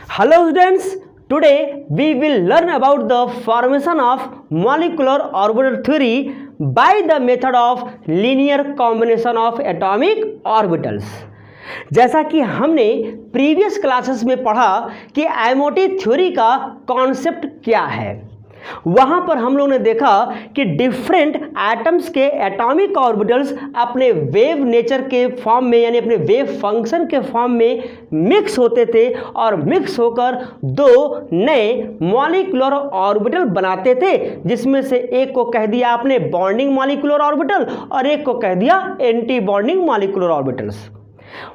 Hello students, today we will learn about the formation of molecular orbital theory by the method of linear combination of atomic orbitals। जैसा कि हमने previous classes में पढ़ा कि MOT theory का concept क्या है, वहाँ पर हम लोग ने देखा कि डिफरेंट एटम्स के एटॉमिक ऑर्बिटल्स अपने वेव नेचर के फॉर्म में यानी अपने वेव फंक्शन के फॉर्म में मिक्स होते थे और मिक्स होकर दो नए मॉलिक्यूलर ऑर्बिटल बनाते थे, जिसमें से एक को कह दिया आपने बॉन्डिंग मॉलिक्यूलर ऑर्बिटल और एक को कह दिया एंटी बॉन्डिंग मॉलिक्यूलर ऑर्बिटल्स।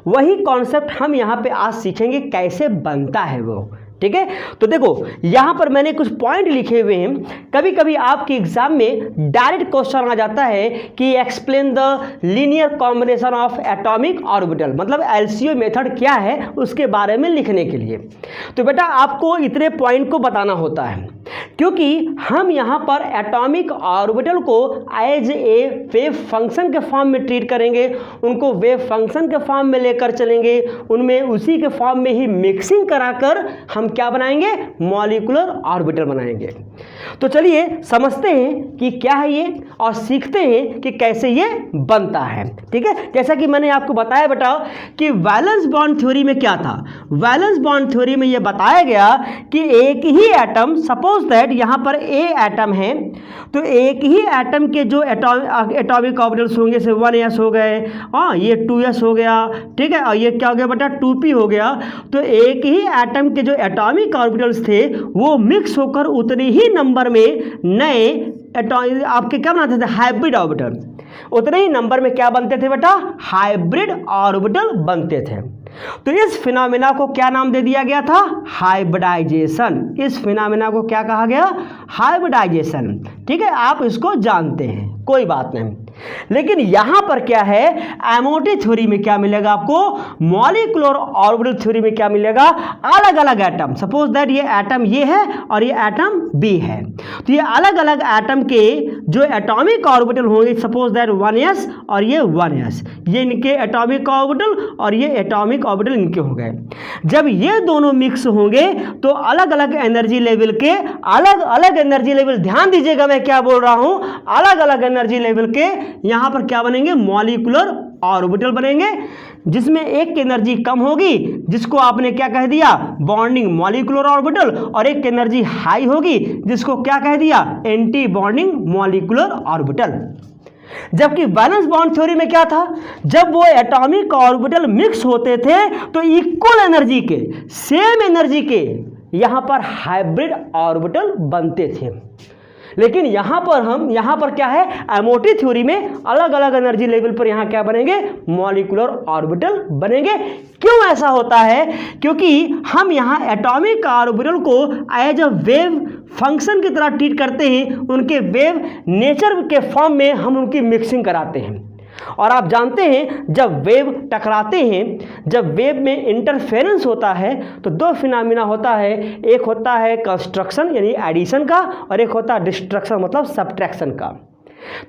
वही कॉन्सेप्ट हम यहाँ पे आज सीखेंगे कैसे बनता है वो। ठीक है, तो देखो यहां पर मैंने कुछ पॉइंट लिखे हुए हैं। कभी कभी आपके एग्जाम में डायरेक्ट क्वेश्चन आ जाता है कि explain the linear combination of atomic orbital, मतलब एलसीओ मेथड क्या है उसके बारे में लिखने के लिए। तो बेटा आपको इतने पॉइंट को बताना होता है, क्योंकि हम यहां पर एटॉमिक ऑर्बिटल को एज ए वेव फंक्शन के फॉर्म में ट्रीट करेंगे, उनको वेव फंक्शन के फॉर्म में लेकर चलेंगे, उनमें उसी के फॉर्म में ही मिक्सिंग कराकर हम क्या बनाएंगे, मॉलिक्यूलर ऑर्बिटल बनाएंगे। तो चलिए समझते हैं कि क्या है ये और सीखते हैं कि कैसे ये बनता है। ठीक है, जैसा कि मैंने आपको बताया बेटा कि वैलेंस बॉन्ड थ्योरी में क्या था। वैलेंस बॉन्ड थ्योरी में ये बताया गया कि एक ही एटम, सपोज दैट यहां पर ए एटम है, तो एक ही एटम के जो एटॉमिक ऑर्बिटल्स होंगे से 1s हो गए, ये 2s हो गया, ठीक है, और ये क्या हो गया बेटा 2p हो गया। तो एक ही एटम के जो एटॉमिक ऑर्बिटल्स थे वो मिक्स होकर उतने ही नंबर में नए आपके क्या बनाते थे, हाइब्रिड ऑर्बिटल। उतने ही नंबर में क्या बनते थे बेटा, हाइब्रिड ऑर्बिटल बनते थे। तो इस फिनोमेना को क्या नाम दे दिया गया था, हाइब्रिडाइजेशन। इस फिनोमेना को क्या कहा गया, हाइब्रिडाइजेशन। ठीक है, आप इसको जानते हैं, कोई बात नहीं। लेकिन यहां पर क्या है, एमओटी थ्योरी में क्या मिलेगा आपको, मॉलिक्यूलर ऑर्बिटल थ्योरी में क्या मिलेगा, अलग अलग एटम। सपोज दैट ये एटम ये है और ये एटम बी है, तो ये अलग अलग एटम के जो एटॉमिक ऑर्बिटल होंगे, सपोज दैट 1s और ये 1s, ये इनके एटॉमिक ऑर्बिटल और ये एटॉमिक ऑर्बिटल इनके हो गए। जब ये दोनों मिक्स होंगे तो अलग अलग एनर्जी लेवल के अलग अलग एनर्जी लेवल, ध्यान दीजिएगा मैं क्या बोल रहा हूं, अलग अलग एनर्जी लेवल के यहां पर क्या बनेंगे, मॉलिक्यूलर ऑर्बिटल बनेंगे, जिसमें एक की एनर्जी कम होगी जिसको आपने क्या कह दिया, बॉन्डिंग मॉलिक्यूलर ऑर्बिटल, और एक की एनर्जी हाई होगी जिसको क्या कह दिया, एंटी बॉन्डिंग मॉलिक्यूलर ऑर्बिटल। जबकि वैलेंस बॉन्ड थ्योरी में क्या था, जब वो एटॉमिक ऑर्बिटल मिक्स होते थे तो इक्वल एनर्जी के, सेम एनर्जी के यहां पर हाइब्रिड ऑर्बिटल बनते थे। लेकिन यहां पर क्या है, एमओटी थ्योरी में अलग अलग एनर्जी लेवल पर यहां क्या बनेंगे, मॉलिक्यूलर ऑर्बिटल बनेंगे। क्यों ऐसा होता है, क्योंकि हम यहां एटॉमिक ऑर्बिटल को एज अ वेव फंक्शन की तरह ट्रीट करते हैं, उनके वेव नेचर के फॉर्म में हम उनकी मिक्सिंग कराते हैं। और आप जानते हैं जब वेव टकराते हैं, जब वेव में इंटरफेरेंस होता है तो दो फिनोमेना होता है, एक होता है कंस्ट्रक्शन यानी एडिशन का और एक होता है डिस्ट्रक्शन मतलब सब्ट्रैक्शन का।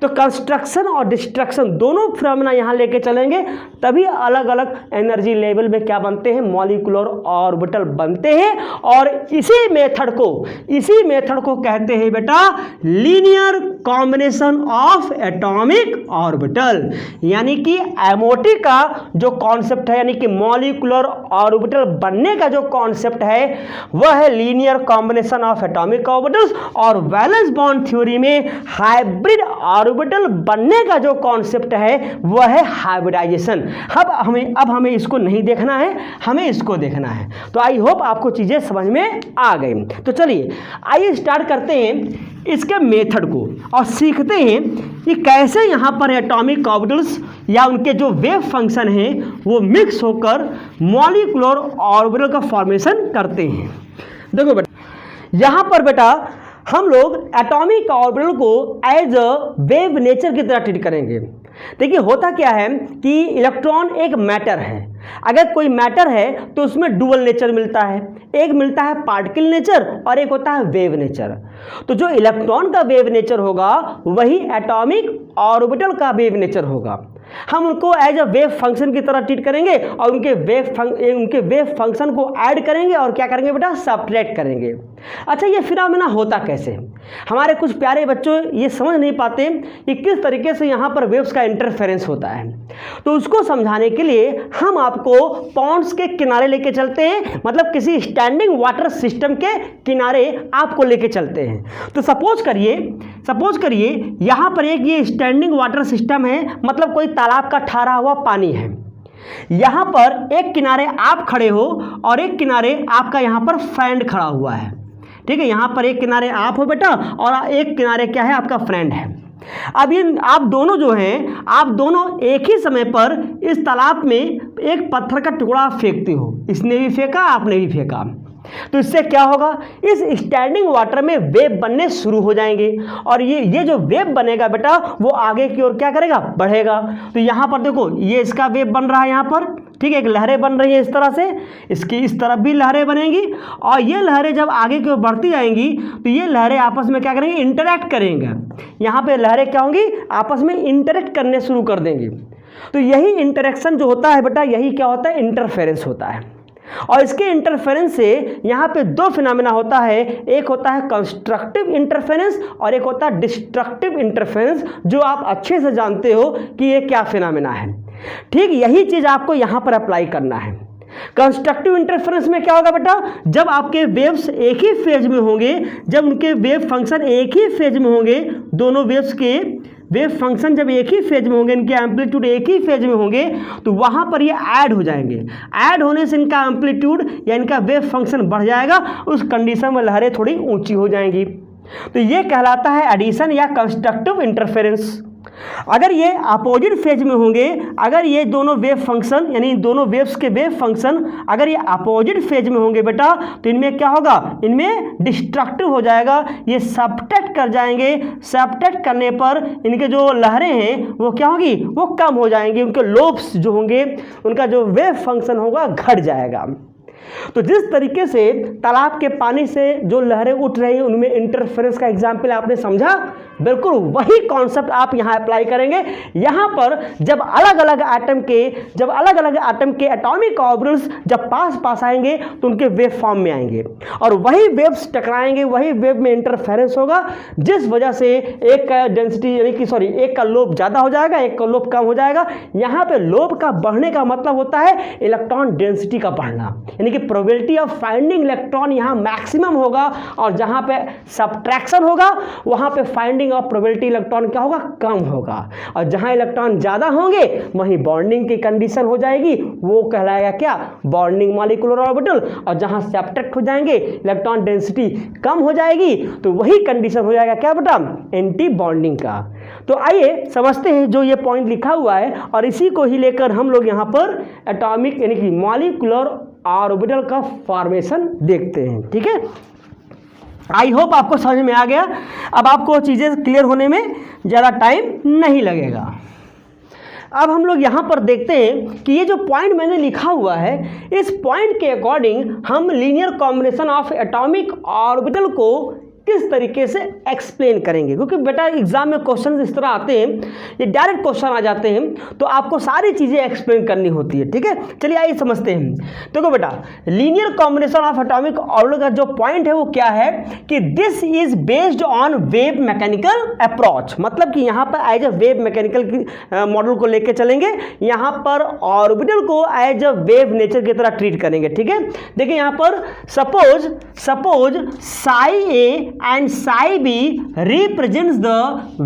तो कंस्ट्रक्शन और डिस्ट्रक्शन दोनों फिनोमेना यहां लेके चलेंगे, तभी अलग अलग एनर्जी लेवल में क्या बनते हैं, मॉलिक्यूलर ऑर्बिटल बनते हैं। और इसी मेथड को कहते हैं बेटा linear combination of atomic orbital. यानी कि एमओटी का जो कॉन्सेप्ट है, यानी कि मॉलिक्यूलर ऑर्बिटल बनने का जो कॉन्सेप्ट है वह है linear combination of atomic orbitals, और वैलेंस बॉन्ड थ्योरी में हाइब्रिड ऑर्बिटल बनने का जो कॉन्सेप्ट है वह है हाइब्रिडाइजेशन। अब हमें इसको नहीं देखना है, हमें इसको देखना है। तो आई होप आपको चीजें समझ में आ गई। तो चलिए आइए स्टार्ट करते हैं इसके मेथड को और सीखते हैं कि कैसे यहां पर एटॉमिक ऑर्बिटल्स या उनके जो वेव फंक्शन हैं वो मिक्स होकर मॉलिक्यूलर ऑर्बिटल का फॉर्मेशन करते हैं। देखो बेटा यहां पर बेटा हम लोग एटॉमिक ऑर्बिटल को एज अ वेव नेचर की तरह ट्रीट करेंगे। देखिए होता क्या है कि इलेक्ट्रॉन एक मैटर है, अगर कोई मैटर है तो उसमें डुअल नेचर मिलता है, एक मिलता है पार्टिकल नेचर और एक होता है वेव नेचर। तो जो इलेक्ट्रॉन का वेव नेचर होगा वही एटॉमिक ऑर्बिटल का वेव नेचर होगा। हम उनको एज अ वेव फंक्शन की तरह ट्रीट करेंगे और उनके वेव फंक्शन को ऐड करेंगे और क्या करेंगे बेटा, सब्ट्रैक्ट करेंगे। अच्छा, ये फिनोमेना होता कैसे? हमारे कुछ प्यारे बच्चों ये समझ नहीं पाते कि किस तरीके से यहाँ पर वेव्स का इंटरफेरेंस होता है। तो उसको समझाने के लिए हम आपको पॉन्ड्स के किनारे लेके चलते हैं, मतलब किसी स्टैंडिंग वाटर सिस्टम के किनारे आपको लेके चलते हैं। तो सपोज करिए यहाँ पर एक ये स्टैंडिंग वाटर सिस्टम है, मतलब कोई तालाब का ठहरा हुआ पानी है। यहाँ पर एक किनारे आप खड़े हो और एक किनारे आपका यहाँ पर फ्रेंड खड़ा हुआ है। ठीक है, यहाँ पर एक किनारे आप हो बेटा और एक किनारे क्या है, आपका फ्रेंड है। अब ये आप दोनों जो हैं, आप दोनों एक ही समय पर इस तालाब में एक पत्थर का टुकड़ा फेंकते हो। इसने भी फेंका, आपने भी फेंका। तो इससे क्या होगा, इस स्टैंडिंग वाटर में वेव बनने शुरू हो जाएंगे और ये जो वेव बनेगा बेटा वो आगे की ओर क्या करेगा, बढ़ेगा। तो यहाँ पर देखो, ये इसका वेव बन रहा है यहाँ पर, ठीक है, एक लहरें बन रही है इस तरह से, इसकी इस तरफ भी लहरें बनेंगी और ये लहरें जब आगे की ओर बढ़ती जाएंगी तो ये लहरें आपस में क्या करेंगी, इंटरैक्ट करेंगे। यहाँ पे लहरें क्या होंगी, आपस में इंटरैक्ट करने शुरू कर देंगी। तो यही इंटरेक्शन जो होता है बेटा, यही क्या होता है, इंटरफेरेंस होता है। और इसके इंटरफेरेंस से यहाँ पे दो फिनोमेना होता है, एक होता है कंस्ट्रक्टिव इंटरफेरेंस और एक होता है डिस्ट्रक्टिव इंटरफेरेंस, जो आप अच्छे से जानते हो कि ये क्या फिनोमेना है। ठीक यही चीज़ आपको यहाँ पर अप्लाई करना है। कंस्ट्रक्टिव इंटरफेरेंस में क्या होगा बेटा, जब आपके वेव्स एक ही फेज में होंगे, जब उनके वेव फंक्शन एक ही फेज में होंगे, दोनों वेव्स के वेव फंक्शन जब एक ही फेज में होंगे, इनके एम्पलीट्यूड एक ही फेज में होंगे, तो वहाँ पर ये ऐड हो जाएंगे। ऐड होने से इनका एम्पलीट्यूड या इनका वेव फंक्शन बढ़ जाएगा, उस कंडीशन में लहरें थोड़ी ऊंची हो जाएंगी। तो ये कहलाता है एडिशन या कंस्ट्रक्टिव इंटरफेरेंस। अगर ये अपोजिट फेज में होंगे, अगर ये दोनों वेव फंक्शन यानी दोनों वेव्स के वेव फंक्शन अगर ये अपोजिट फेज में होंगे बेटा, तो इनमें क्या होगा, इनमें डिस्ट्रक्टिव हो जाएगा, ये सब्ट्रैक्ट कर जाएंगे। सब्ट्रैक्ट करने पर इनके जो लहरें हैं वो क्या होगी, वो कम हो जाएंगी, उनके लोब्स जो होंगे, उनका जो वेव फंक्शन होगा घट जाएगा। तो जिस तरीके से तालाब के पानी से जो लहरें उठ रही हैं उनमें इंटरफेरेंस का एग्जाम्पल आपने समझा, बिल्कुल वही कॉन्सेप्ट आप यहाँ अप्लाई करेंगे। यहाँ पर जब अलग अलग एटम के एटॉमिक ऑर्बिटल्स जब पास आएंगे तो उनके वेव फॉर्म में आएंगे और वही वेव्स टकराएंगे, वही वेव में इंटरफेरेंस होगा, जिस वजह से एक का डेंसिटी एक का लोब ज़्यादा हो जाएगा, एक का लोब कम हो जाएगा। यहाँ पे लोब का बढ़ने का मतलब होता है इलेक्ट्रॉन डेंसिटी का बढ़ना, यानी कि प्रोबेबिलिटी ऑफ फाइंडिंग इलेक्ट्रॉन यहाँ मैक्सिमम होगा और जहाँ पे सब्ट्रैक्शन होगा वहाँ पे फाइंडिंग ऑफ प्रोबेबिलिटी इलेक्ट्रॉन क्या होगा, कम होगा। और जहाँ इलेक्ट्रॉन ज़्यादा होंगे वहीं बॉन्डिंग की कंडीशन हो जाएगी, वो कहलाएगा क्या, बॉन्डिंग मॉलिक्यूलर ऑर्बिटल। और जहाँ सब्ट्रैक्ट हो जाएंगे, इलेक्ट्रॉन डेंसिटी कम हो जाएगी, तो वही कंडीशन हो जाएगा क्या बेटा, एंटी बॉन्डिंग का। तो आइए समझते हैं जो ये पॉइंट लिखा हुआ है और इसी को ही लेकर हम लोग यहाँ पर एटॉमिक यानी कि मॉलिक्यूलर ऑर्बिटल का फॉर्मेशन देखते हैं। ठीक है, आई होप आपको समझ में आ गया। अब आपको चीज़ें क्लियर होने में ज़्यादा टाइम नहीं लगेगा। अब हम लोग यहाँ पर देखते हैं कि ये जो पॉइंट मैंने लिखा हुआ है, इस पॉइंट के अकॉर्डिंग हम linear combination of atomic orbital को किस तरीके से एक्सप्लेन करेंगे, क्योंकि बेटा एग्जाम में क्वेश्चन इस तरह आते हैं, ये डायरेक्ट क्वेश्चन आ जाते हैं, तो आपको सारी चीज़ें एक्सप्लेन करनी होती है। ठीक है, चलिए आइए समझते हैं। देखो बेटा, linear combination of atomic orbital का जो पॉइंट है वो क्या है कि this is based on wave mechanical approach, मतलब कि यहाँ पर एज अ वेव मैकेनिकल की मॉडल को लेके चलेंगे, यहाँ पर ऑर्बिटल को एज अ वेव नेचर की तरह ट्रीट करेंगे। ठीक है, देखिए यहाँ पर suppose psi A and psi b represents the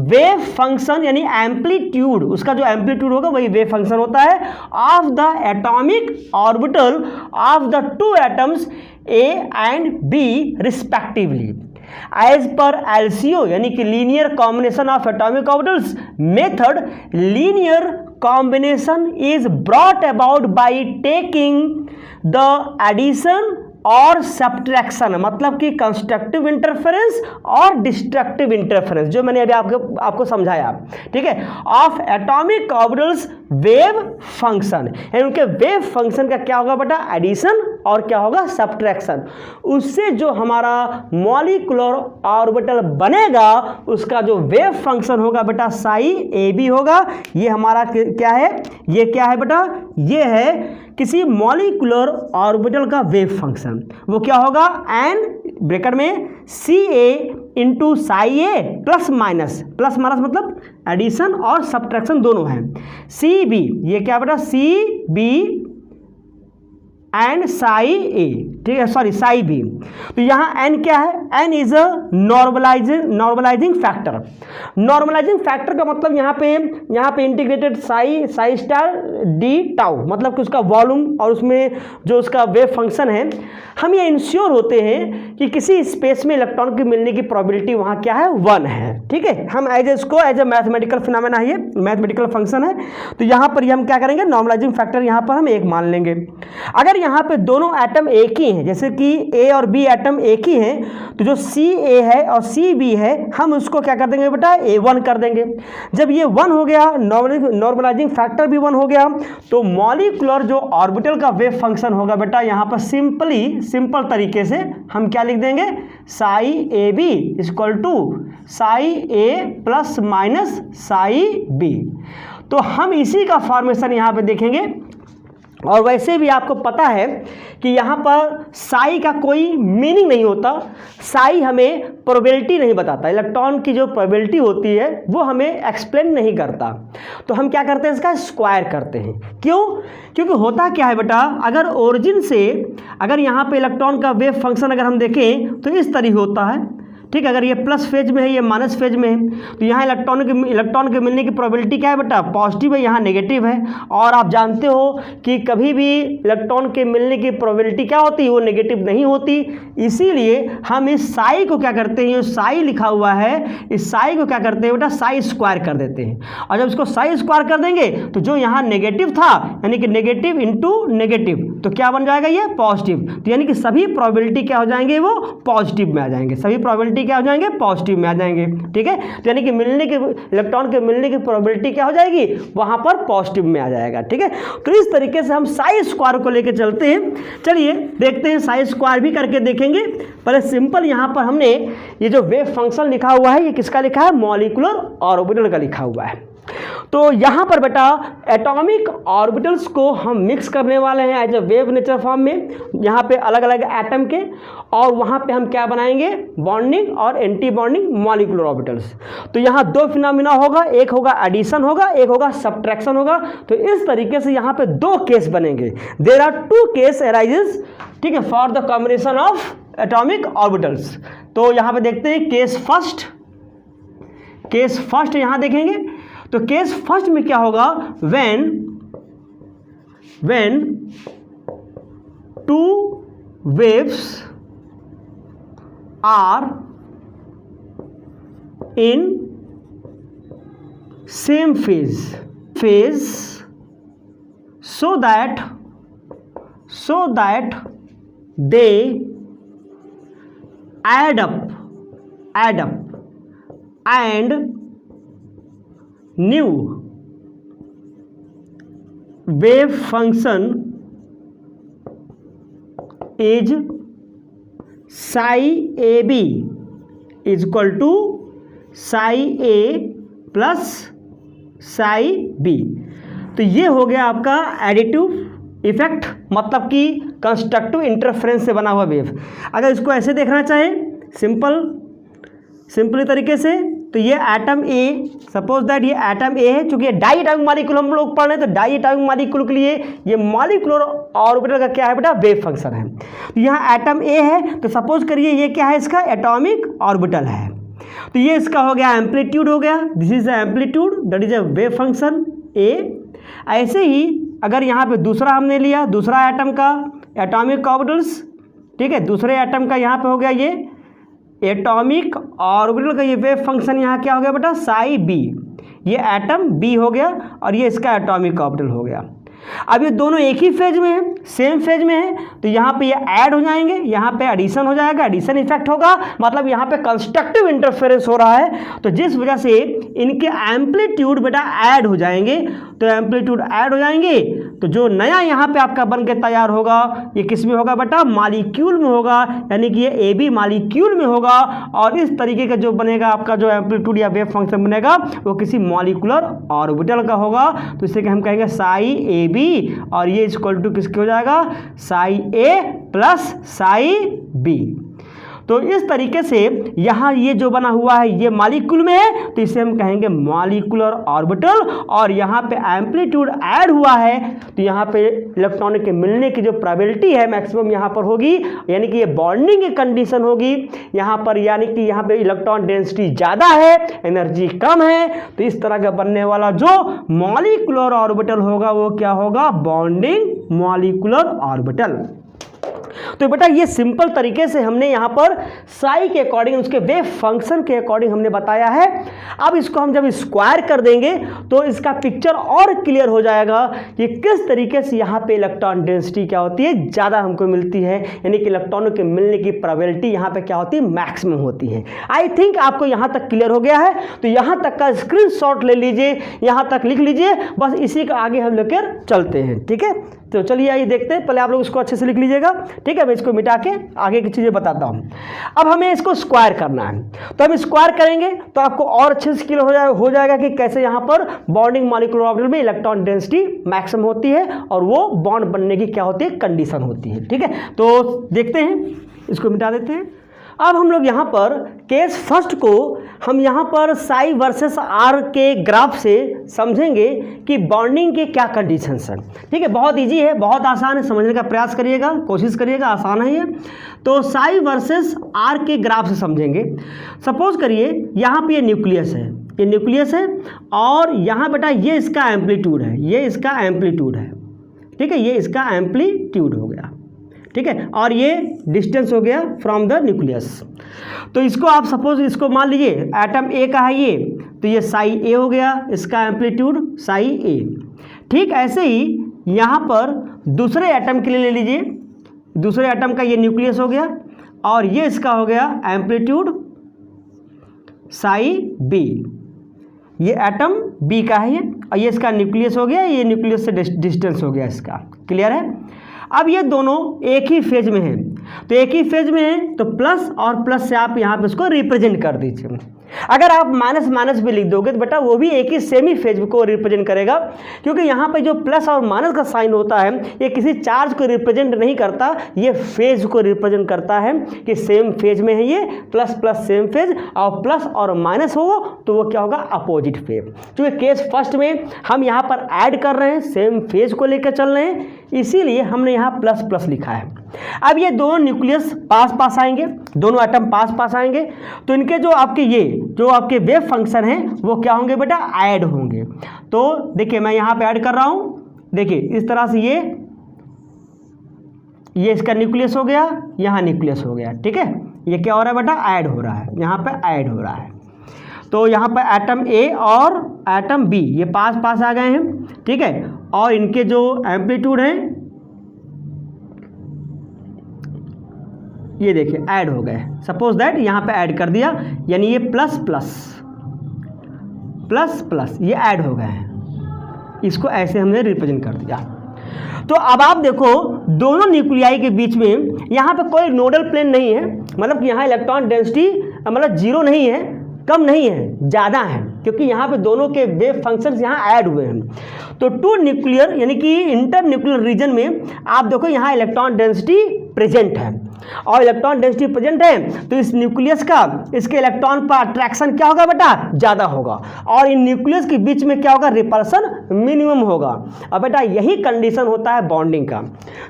wave function यानी एम्पलीट्यूड, उसका जो एम्पलीट्यूड होगा वही वेव फंक्शन होता है of the atomic orbital of the two atoms A and B respectively as per LCO यानी कि linear combination of atomic orbitals method. Linear combination is brought about by taking the addition और subtraction, मतलब कि constructive interference और destructive interference, जो मैंने अभी आपको समझाया। ठीक है, of atomic orbitals wave function, यानी उनके वेव फंक्शन का क्या होगा बेटा, एडिशन और क्या होगा, सब्ट्रैक्शन। उससे जो हमारा मॉलिक्यूलर ऑर्बिटल बनेगा उसका जो वेव फंक्शन होगा बेटा साई ए बी होगा। ये हमारा क्या है, ये क्या है बेटा, ये है किसी मॉलिक्यूलर ऑर्बिटल का वेव फंक्शन। वो क्या होगा, एन ब्रैकेट में सी ए into Sai A plus minus मतलब एडिशन और सब्ट्रैक्शन दोनों हैं। सी बी, ये क्या बेटा, सी बी एंड साई ए, ठीक है, सॉरी साई बी। तो यहाँ एन क्या है, N is a normalising factor. Normalising factor का मतलब यहाँ पे integrated psi star D tau, मतलब कि उसका वॉल्यूम और उसमें जो उसका वेव फंक्शन है। हम ये इंश्योर होते हैं कि किसी स्पेस में इलेक्ट्रॉन के मिलने की प्रोबेबिलिटी वहाँ क्या है, 1 है, ठीक है। हम एज ए मैथमेटिकल फिनोमेना है, ये मैथमेटिकल फंक्शन है। तो यहाँ पर हम क्या करेंगे, नॉर्मलाइजिंग फैक्टर यहाँ पर हम 1 मान लेंगे। अगर यहाँ पे दोनों एटम एक ही हैं, जैसे कि ए और बी एटम एक ही हैं, तो जो सी ए है और सी बी है हम उसको क्या कर देंगे बेटा, A1 कर देंगे। जब ये 1 हो गया, नॉर्मलाइजिंग फैक्टर भी 1 हो गया, तो मॉलिक्यूलर जो ऑर्बिटल का वेव फंक्शन होगा बेटा यहाँ पर सिंपल तरीके से हम क्या लिख देंगे, psi A B equal to psi A plus minus psi B. तो हम इसी का फॉर्मेशन यहाँ पे देखेंगे। और वैसे भी आपको पता है कि यहाँ पर साई का कोई मीनिंग नहीं होता, साई हमें प्रोबेबिलिटी नहीं बताता, इलेक्ट्रॉन की जो प्रोबेबिलिटी होती है वो हमें एक्सप्लेन नहीं करता। तो हम क्या करते हैं, इसका स्क्वायर करते हैं। क्यों, क्योंकि होता क्या है बेटा, अगर ओरिजिन से अगर यहाँ पे इलेक्ट्रॉन का वेव फंक्शन अगर हम देखें तो इस तरीके होता है, ठीक है। अगर ये प्लस फेज में है, ये माइनस फेज में है, तो यहाँ इलेक्ट्रॉन के मिलने की प्रोबेबिलिटी क्या है बेटा, पॉजिटिव है, यहाँ नेगेटिव है। और आप जानते हो कि कभी भी इलेक्ट्रॉन के मिलने की प्रोबेबिलिटी क्या होती है, वो नेगेटिव नहीं होती। इसीलिए हम इस साई को क्या करते हैं, जो साई लिखा हुआ है, इस साई को क्या करते हैं बेटा, साई स्क्वायर कर देते हैं। और जब इसको साई स्क्वायर कर देंगे तो जो यहाँ नेगेटिव था, यानी कि नेगेटिव इंटू नेगेटिव, तो क्या बन जाएगा, ये पॉजिटिव। तो यानी कि सभी प्रोबेबिलिटी क्या हो जाएंगे, वो पॉजिटिव में आ जाएंगे, सभी प्रोबेबिलिटी क्या हो जाएंगे, पॉजिटिव में आ जाएंगे, ठीक है। तो यानी कि इलेक्ट्रॉन के मिलने की प्रोबेबिलिटी क्या हो जाएगी, वहां पर पॉजिटिव में आ जाएगा, ठीक है। तो इस तरीके से हम साई स्क्वायर को लेकर चलते हैं। चलिए देखते हैं, साई स्क्वायर भी करके देखेंगे। पहले सिंपल यहाँ पर हमने ये जो वेव फंक्शन लिखा हुआ है, ये किसका लिखा है, मॉलिक्यूलर ऑर्बिटल का लिखा हुआ है। तो यहाँ पर बेटा एटॉमिक ऑर्बिटल्स को हम मिक्स करने वाले हैं as a wave nature form में, यहाँ पे अलग अलग एटम के, और वहाँ पे हम क्या बनाएंगे, बॉन्डिंग और एंटी बॉन्डिंग मॉलिक्यूलर ऑर्बिटल्स। तो यहाँ 2 फिनोमिना होगा, एक होगा एडिशन होगा, एक होगा सब्ट्रैक्शन होगा। तो इस तरीके से यहाँ पे 2 केस बनेंगे। देयर आर 2 केस अराइजेस, ठीक है, for the combination of atomic orbitals. तो यहाँ पे देखते हैं केस फर्स्ट यहाँ देखेंगे। तो केस फर्स्ट में क्या होगा, when 2 waves are in same phase so that they add up and new wave function is psi AB is equal to psi A plus psi B। तो ये हो गया आपका एडिटिव इफेक्ट, मतलब कि कंस्ट्रक्टिव इंटरफेरेंस से बना हुआ वेव। अगर इसको ऐसे देखना चाहें सिंपली तरीके से, तो ये एटम ए, सपोज दैट ये एटम ए है, चूंकि ये डाई एटॉमिक मॉलिक्यूल हम लोग पढ़ रहे हैं, तो डाई एटॉमिक मॉलिक्यूल के लिए ये मॉलिक्यूलर ऑर्बिटल का क्या है बेटा, वेव फंक्शन है। तो यहाँ एटम ए है, तो सपोज करिए ये क्या है, इसका एटॉमिक ऑर्बिटल है। तो ये इसका हो गया एम्पलीट्यूड हो गया, this is amplitude, that is a wave function ए। ऐसे ही अगर यहाँ पे दूसरा हमने लिया, दूसरा एटम का एटॉमिक ऑर्बिटल्स, ठीक है, दूसरे एटम का यहाँ पे हो गया ये एटॉमिक ऑर्बिटल का ये वेव फंक्शन यहाँ क्या हो गया बेटा, साई बी। ये एटम बी हो गया और ये इसका एटॉमिक ऑर्बिटल हो गया। अब ये दोनों एक ही फेज में है, सेम फेज में है, तो यहाँ पे ये ऐड हो जाएंगे, यहाँ पे एडिशन हो जाएगा, एडिशन इफेक्ट होगा, मतलब यहाँ पे कंस्ट्रक्टिव इंटरफेरेंस हो रहा है, तो जिस वजह से इनके एम्पलीट्यूड बेटा ऐड हो जाएंगे। तो एम्पलीट्यूड ऐड हो जाएंगे तो जो नया यहाँ पे आपका बन के तैयार होगा ये किस में होगा बेटा, मॉलिक्यूल में होगा, यानी कि ये AB मॉलिक्यूल में होगा। और इस तरीके का जो बनेगा आपका जो एम्पलीट्यूड या वेव फंक्शन बनेगा वो किसी मॉलिक्यूलर ऑर्बिटल का होगा। तो इसे हम कहेंगे साई AB, और ये इक्वल टू किसके हो जाएगा, Sai A plus psi B। तो इस तरीके से यहाँ ये जो बना हुआ है ये मॉलिक्यूल में है, तो इसे हम कहेंगे मॉलिक्यूलर ऑर्बिटल। और यहाँ पे एम्पलीट्यूड ऐड हुआ है तो यहाँ पे इलेक्ट्रॉन के मिलने की जो प्रोबेबिलिटी है मैक्सिमम यहाँ पर होगी, यानी कि ये बॉन्डिंग की कंडीशन होगी यहाँ पर, यानी कि यहाँ पे इलेक्ट्रॉन डेंसिटी ज़्यादा है, एनर्जी कम है। तो इस तरह का बनने वाला जो मॉलिक्यूलर ऑर्बिटल होगा वो क्या होगा, बॉन्डिंग मॉलिक्यूलर ऑर्बिटल। तो बेटा ये सिंपल तरीके से हमने यहाँ पर साई के अकॉर्डिंग, उसके वेव फंक्शन के अकॉर्डिंग हमने बताया है। अब इसको हम जब स्क्वायर कर देंगे तो इसका पिक्चर और क्लियर हो जाएगा कि किस तरीके से यहाँ पे इलेक्ट्रॉन डेंसिटी क्या होती है, ज़्यादा हमको मिलती है, यानी कि इलेक्ट्रॉनों के मिलने की प्रोबेबिलिटी यहाँ पे क्या होती है, मैक्सिमम होती है। आई थिंक आपको यहाँ तक क्लियर हो गया है, तो यहाँ तक का स्क्रीनशॉट ले लीजिए, यहाँ तक लिख लीजिए, बस इसी का आगे हम लेकर चलते हैं। ठीक है, तो चलिए आइए देखते हैं। पहले आप लोग इसको अच्छे से लिख लीजिएगा, ठीक है, मैं इसको मिटा के आगे की चीज़ें बताता हूँ। अब हमें इसको स्क्वायर करना है, तो हम स्क्वायर करेंगे तो आपको और अच्छे से क्लियर हो जाएगा कि कैसे यहाँ पर बॉन्डिंग मॉलिक्यूलर ऑर्बिटल में इलेक्ट्रॉन डेंसिटी मैक्सिमम होती है और वो बॉन्ड बनने की क्या होती है, कंडीशन होती है। ठीक है, तो देखते हैं, इसको मिटा देते हैं। अब हम लोग यहाँ पर केस फर्स्ट को हम यहाँ पर साई वर्सेस आर के ग्राफ से समझेंगे कि बॉन्डिंग के क्या कंडीशंस हैं। ठीक है, बहुत इजी है, बहुत आसान है, समझने का प्रयास करिएगा, कोशिश करिएगा, आसान है ये। तो साई वर्सेस आर के ग्राफ से समझेंगे। सपोज करिए यहाँ पे ये न्यूक्लियस है, ये न्यूक्लियस है, और यहाँ बेटा ये इसका एम्पलीट्यूड है, ये इसका एम्पलीट्यूड है। ठीक है, ये इसका एम्पलीट्यूड हो गया, ठीक है, और ये डिस्टेंस हो गया फ्रॉम द न्यूक्लियस। तो इसको आप सपोज इसको मान लीजिए एटम ए का है ये, तो ये साई ए हो गया, इसका एम्पलीट्यूड साई ए। ठीक ऐसे ही यहाँ पर दूसरे एटम के लिए ले लीजिए, दूसरे एटम का ये न्यूक्लियस हो गया और ये इसका हो गया एम्पलीट्यूड साई बी, ये एटम बी का है ये, और ये इसका न्यूक्लियस हो गया, ये न्यूक्लियस से डिस्टेंस हो गया इसका। क्लियर है? अब ये दोनों एक ही फेज में हैं, तो एक ही फेज में है तो प्लस और प्लस से आप यहाँ पे इसको रिप्रेजेंट कर दीजिए। अगर आप माइनस माइनस भी लिख दोगे तो बेटा वो भी एक ही सेम ही फेज को रिप्रेजेंट करेगा, क्योंकि यहाँ पे जो प्लस और माइनस का साइन होता है ये किसी चार्ज को रिप्रेजेंट नहीं करता, ये फेज को रिप्रेजेंट करता है कि सेम फेज में है ये, प्लस प्लस सेम फेज, और प्लस और माइनस हो तो वो क्या होगा, अपोजिट फेज। क्योंकि केस फर्स्ट में हम यहाँ पर ऐड कर रहे हैं, सेम फेज को लेकर चल रहे हैं, इसीलिए हमने यहाँ प्लस प्लस लिखा है। अब ये दोनों न्यूक्लियस पास पास आएंगे, दोनों एटम पास पास आएंगे, तो इनके जो आपके ये जो आपके वेव फंक्शन हैं वो क्या होंगे बेटा, ऐड होंगे। तो देखिए मैं यहाँ पे ऐड कर रहा हूँ, देखिए इस तरह से ये इसका न्यूक्लियस हो गया, यहाँ न्यूक्लियस हो गया। ठीक है, ये क्या हो रहा है बेटा, ऐड हो रहा है, यहाँ पे ऐड हो रहा है। तो यहाँ पर एटम ए और एटम बी ये पास पास आ गए हैं। ठीक है, और इनके जो एम्पलीट्यूड हैं ये देखिए ऐड हो गए। सपोज दैट यहाँ पे ऐड कर दिया, यानी ये प्लस प्लस प्लस प्लस ये ऐड हो गए हैं, इसको ऐसे हमने रिप्रेजेंट कर दिया। तो अब आप देखो दोनों न्यूक्लियाई के बीच में यहाँ पे कोई नोडल प्लेन नहीं है, मतलब कि यहाँ इलेक्ट्रॉन डेंसिटी मतलब जीरो नहीं है, कम नहीं है, ज़्यादा है, क्योंकि यहाँ पे दोनों के वेव फंक्शंस यहाँ ऐड हुए हैं। तो टू न्यूक्लियर यानी कि इंटर न्यूक्लियर रीजन में आप देखो यहाँ इलेक्ट्रॉन डेंसिटी प्रेजेंट है, और इलेक्ट्रॉन डेंसिटी प्रेजेंट है तो इस न्यूक्लियस का इसके इलेक्ट्रॉन पर अट्रैक्शन क्या होगा बेटा, ज़्यादा होगा, और इन न्यूक्लियस के बीच में क्या होगा, रिपल्सन मिनिमम होगा। अब बेटा यही कंडीशन होता है बॉन्डिंग का।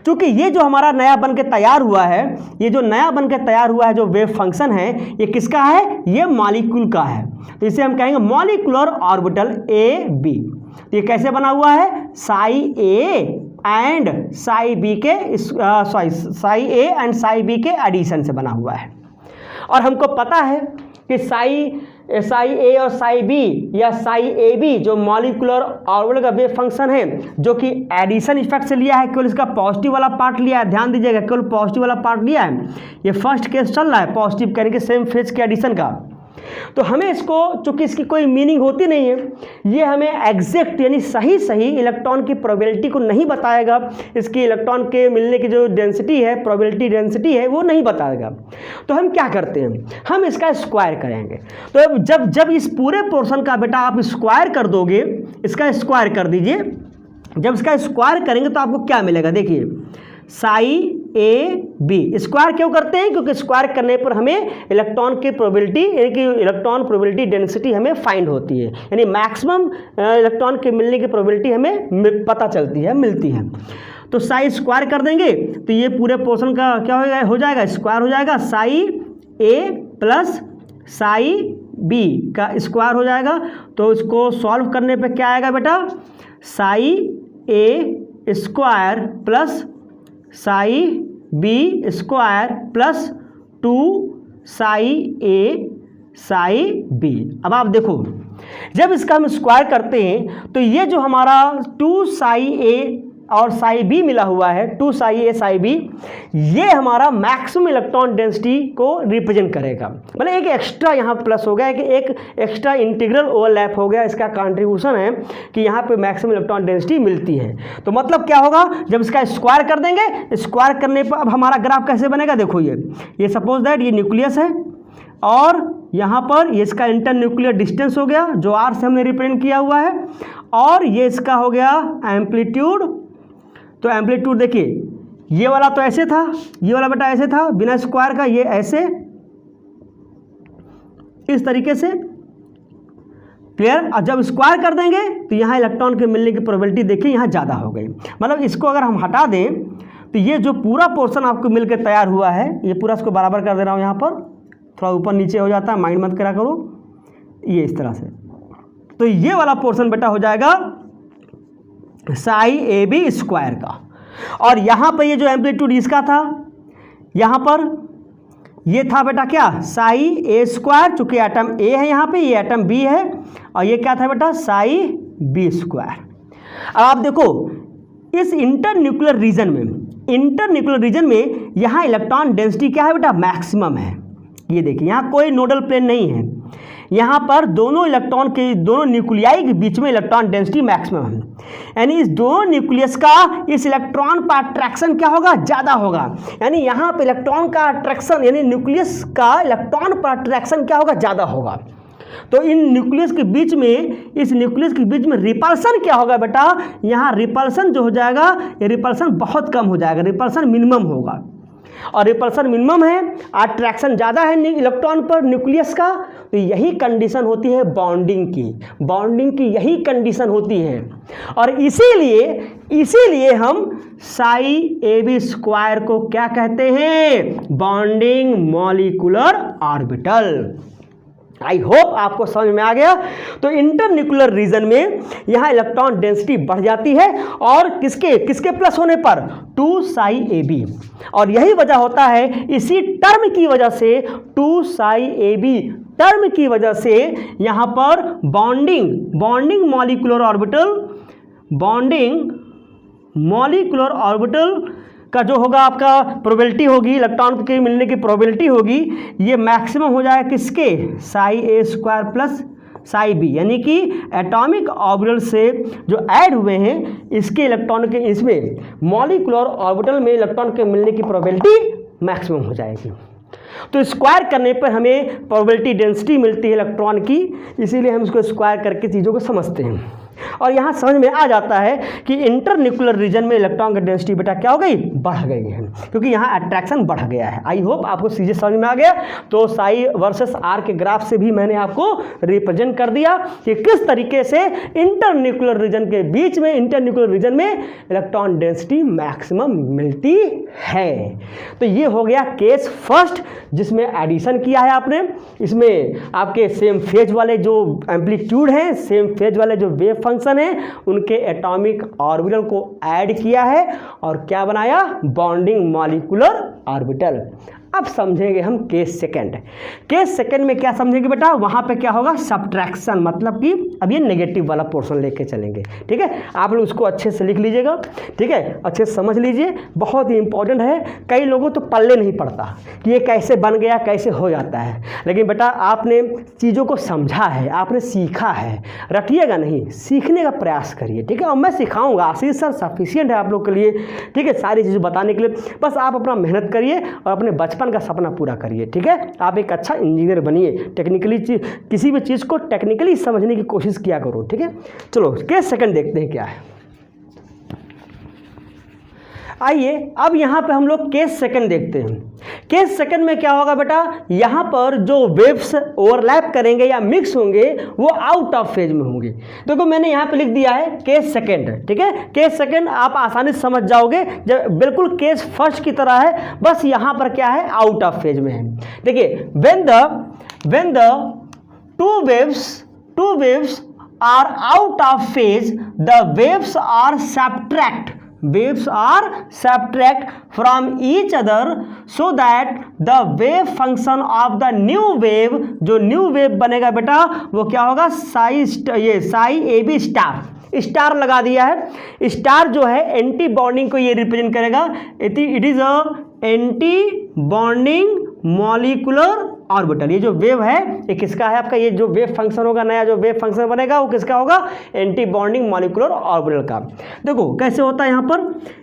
क्योंकि ये जो हमारा नया बन के तैयार हुआ है, ये जो नया बन के तैयार हुआ है जो वेव फंक्शन है, ये किसका है, ये मॉलिक्यूल का है। तो इसे हम कहेंगे मॉलिक्यूलर ऑर्बिटल ए बी। ये कैसे बना हुआ है, psi A and psi B के psi A and psi B के एडिशन से बना हुआ है। और हमको पता है कि साई साई ए और साई बी या साई ए बी जो मॉलिक्यूलर ऑर्बिटल का वेव फंक्शन है, जो कि एडिशन इफेक्ट से लिया है, केवल इसका पॉजिटिव वाला पार्ट लिया है, ध्यान दीजिएगा केवल पॉजिटिव वाला पार्ट लिया है। ये फर्स्ट केस चल रहा है पॉजिटिव कहने के सेम फेज के एडिशन का। तो हमें इसको, चूंकि इसकी कोई मीनिंग होती नहीं है, ये हमें एग्जैक्ट यानी सही सही इलेक्ट्रॉन की प्रोबेबिलिटी को नहीं बताएगा, इसकी इलेक्ट्रॉन के मिलने की जो डेंसिटी है, प्रोबेबिलिटी डेंसिटी है, वो नहीं बताएगा। तो हम क्या करते हैं, हम इसका स्क्वायर करेंगे। तो जब इस पूरे पोर्शन का बेटा आप स्क्वायर कर दोगे, इसका स्क्वायर कर दीजिए, जब इसका स्क्वायर करेंगे तो आपको क्या मिलेगा, देखिए साई ए बी। स्क्वायर क्यों करते हैं, क्योंकि स्क्वायर करने पर हमें इलेक्ट्रॉन की प्रोबेबिलिटी यानी कि इलेक्ट्रॉन प्रोबेबिलिटी डेंसिटी हमें फाइंड होती है, यानी मैक्सिमम इलेक्ट्रॉन के मिलने की प्रोबेबिलिटी हमें पता चलती है, मिलती है। तो साई स्क्वायर कर देंगे तो ये पूरे पोर्शन का क्या हो जाएगा, स्क्वायर हो जाएगा। Sai A plus psi B का स्क्वायर हो जाएगा। तो इसको सॉल्व करने पे क्या आएगा बेटा, psi A square plus psi B square plus 2 psi A psi B. अब आप देखो जब इसका हम स्क्वायर करते हैं तो ये जो हमारा 2 साई ए और साई बी मिला हुआ है, 2 साई ए साई बी, ये हमारा मैक्सिमम इलेक्ट्रॉन डेंसिटी को रिप्रेजेंट करेगा। मतलब एक एक्स्ट्रा यहाँ प्लस हो गया कि एक एक्स्ट्रा इंटीग्रल ओवरलैप हो गया, इसका कंट्रीब्यूशन है कि यहाँ पे मैक्सिमम इलेक्ट्रॉन डेंसिटी मिलती है। तो मतलब क्या होगा, जब इसका स्क्वायर कर देंगे, स्क्वायर करने पर अब हमारा ग्राफ कैसे बनेगा, देखो ये सपोज दैट ये न्यूक्लियस है और यहाँ पर ये इसका इंटर न्यूक्लियर डिस्टेंस हो गया जो आर से हमने रिप्रेजेंट किया हुआ है, और ये इसका हो गया एम्पलीट्यूड। तो एम्पलीट्यूड देखिए ये वाला तो ऐसे था, ये वाला बेटा ऐसे था बिना स्क्वायर का, ये ऐसे इस तरीके से, क्लियर। और जब स्क्वायर कर देंगे तो यहाँ इलेक्ट्रॉन के मिलने की प्रोबेबिलिटी देखिए यहाँ ज़्यादा हो गई। मतलब इसको अगर हम हटा दें तो ये जो पूरा पोर्शन आपको मिलकर तैयार हुआ है, ये पूरा इसको बराबर कर दे रहा हूँ, यहाँ पर थोड़ा ऊपर नीचे हो जाता है, माइंड मत करा करो, ये इस तरह से। तो ये वाला पोर्शन बेटा हो जाएगा साई ए बी स्क्वायर का। और यहाँ पर ये जो एम्पलीट्यूड इसका था, यहाँ पर ये था बेटा क्या, साई ए स्क्वायर, चूंकि एटम ए है यहाँ पे, ये एटम बी है, और ये क्या था बेटा साई बी स्क्वायर। अब आप देखो इस इंटर न्यूक्लियर रीजन में यहाँ इलेक्ट्रॉन डेंसिटी क्या है बेटा, मैक्सिमम है। ये देखिए यहाँ कोई नोडल प्लेन नहीं है, यहाँ पर दोनों इलेक्ट्रॉन के, दोनों न्यूक्लियाई के बीच में इलेक्ट्रॉन डेंसिटी मैक्सिमम है, यानी इस दोनों न्यूक्लियस का इस इलेक्ट्रॉन पर अट्रैक्शन क्या होगा, ज़्यादा होगा। यानी यहाँ पर इलेक्ट्रॉन का अट्रैक्शन, यानी न्यूक्लियस का इलेक्ट्रॉन पर अट्रैक्शन क्या होगा, ज़्यादा होगा। तो इन न्यूक्लियस के बीच में, इस न्यूक्लियस के बीच में रिपल्सन क्या होगा बेटा, यहाँ रिपल्सन जो हो जाएगा, ये रिपल्सन बहुत कम हो जाएगा, रिपल्सन मिनिमम होगा। और रिपल्सन मिनिमम है, अट्रैक्शन ज़्यादा है इलेक्ट्रॉन पर न्यूक्लियस का, तो यही कंडीशन होती है बॉन्डिंग की यही कंडीशन होती है। और इसीलिए हम साई ए बी स्क्वायर को क्या कहते हैं, bonding molecular orbital. I hope आपको समझ में आ गया। तो इंटर न्यूक्लियर रीजन में यहाँ इलेक्ट्रॉन डेंसिटी बढ़ जाती है, और किसके प्लस होने पर, 2 साई ए बी। और यही वजह होता है, इसी टर्म की वजह से, 2 साई ए बी टर्म की वजह से यहाँ पर बॉन्डिंग मॉलिक्यूलर ऑर्बिटल का जो होगा आपका प्रोबेबिलिटी होगी, इलेक्ट्रॉन के मिलने की प्रोबेबिलिटी होगी, ये मैक्सिमम हो जाएगा किसके, Sai A square plus psi B, यानी कि एटॉमिक ऑर्बिटल से जो ऐड हुए हैं इसके इलेक्ट्रॉन के, इसमें मॉलिक्यूलर ऑर्बिटल में इलेक्ट्रॉन के मिलने की प्रोबेबिलिटी मैक्सिमम हो जाएगी। तो स्क्वायर करने पर हमें प्रोबेबिलिटी डेंसिटी मिलती है इलेक्ट्रॉन की, इसीलिए हम इसको स्क्वायर करके चीज़ों को समझते हैं। और यहाँ समझ में आ जाता है कि इंटर न्यूक्लियर रीजन में इलेक्ट्रॉन की डेंसिटी बेटा क्या हो गई, बढ़ गई है, क्योंकि यहाँ अट्रैक्शन बढ़ गया है। आई होप आपको चीज़ें समझ में आ गया। तो साई वर्सेस आर के ग्राफ से भी मैंने आपको रिप्रेजेंट कर दिया कि किस तरीके से इंटर न्यूक्लियर रीजन के बीच में, इंटर न्यूक्लियर रीजन में इलेक्ट्रॉन डेंसिटी मैक्सिमम मिलती है। तो ये हो गया केस फर्स्ट, जिसमें एडिशन किया है आपने। इसमें आपके सेम फेज वाले जो एम्पलीट्यूड हैं, सेम फेज वाले जो वेव फंक्शन है, उनके एटॉमिक ऑर्बिटल को ऐड किया है और क्या बनाया, बॉन्डिंग मॉलिक्यूलर ऑर्बिटल। अब समझेंगे हम केस सेकंड। केस सेकंड में क्या समझेंगे बेटा, वहाँ पे क्या होगा, सब्ट्रैक्शन, मतलब कि अब ये नेगेटिव वाला पोर्शन लेके चलेंगे। ठीक है, आप लोग उसको अच्छे से लिख लीजिएगा। ठीक है, अच्छे से समझ लीजिए, बहुत ही इंपॉर्टेंट है। कई लोगों तो पल्ले नहीं पड़ता कि ये कैसे बन गया, कैसे हो जाता है, लेकिन बेटा आपने चीज़ों को समझा है, आपने सीखा है, रटिएगा नहीं, सीखने का प्रयास करिए। ठीक है, और मैं सिखाऊंगा, आशीष सर सफिशिएंट है आप लोग के लिए। ठीक है, सारी चीज़ें बताने के लिए, बस आप अपना मेहनत करिए और अपने बचपन का सपना पूरा करिए। ठीक है, आप एक अच्छा इंजीनियर बनिए, टेक्निकली किसी भी चीज़ को टेक्निकली समझने की कोशिश किया करो। ठीक है, चलो केस सेकंड देखते हैं क्या है। आइए अब यहाँ पे हम लोग केस सेकंड देखते हैं। केस सेकंड में क्या होगा बेटा, यहाँ पर जो वेव्स ओवरलैप करेंगे या मिक्स होंगे वो आउट ऑफ फेज में होंगे। देखो मैंने यहाँ पे लिख दिया है केस सेकंड। ठीक है, केस सेकंड आप आसानी से समझ जाओगे, जब बिल्कुल केस फर्स्ट की तरह है, बस यहाँ पर क्या है, आउट ऑफ फेज में है। देखिए, when the two waves are out of phase, the waves are subtract from each other so that the wave function of the new wave, जो न्यू वेव बनेगा बेटा वो क्या होगा, साई ए बी स्टार लगा दिया है। स्टार जो है एंटी बॉन्डिंग को ये रिप्रेजेंट करेगा। It is a anti bonding molecular orbital. ये जो वेव है ये किसका है आपका, ये जो वेव फंक्शन होगा, नया जो वेव फंक्शन बनेगा वो किसका होगा, एंटी बॉन्डिंग मॉलिक्यूलर ऑर्बिटल का। देखो कैसे होता है,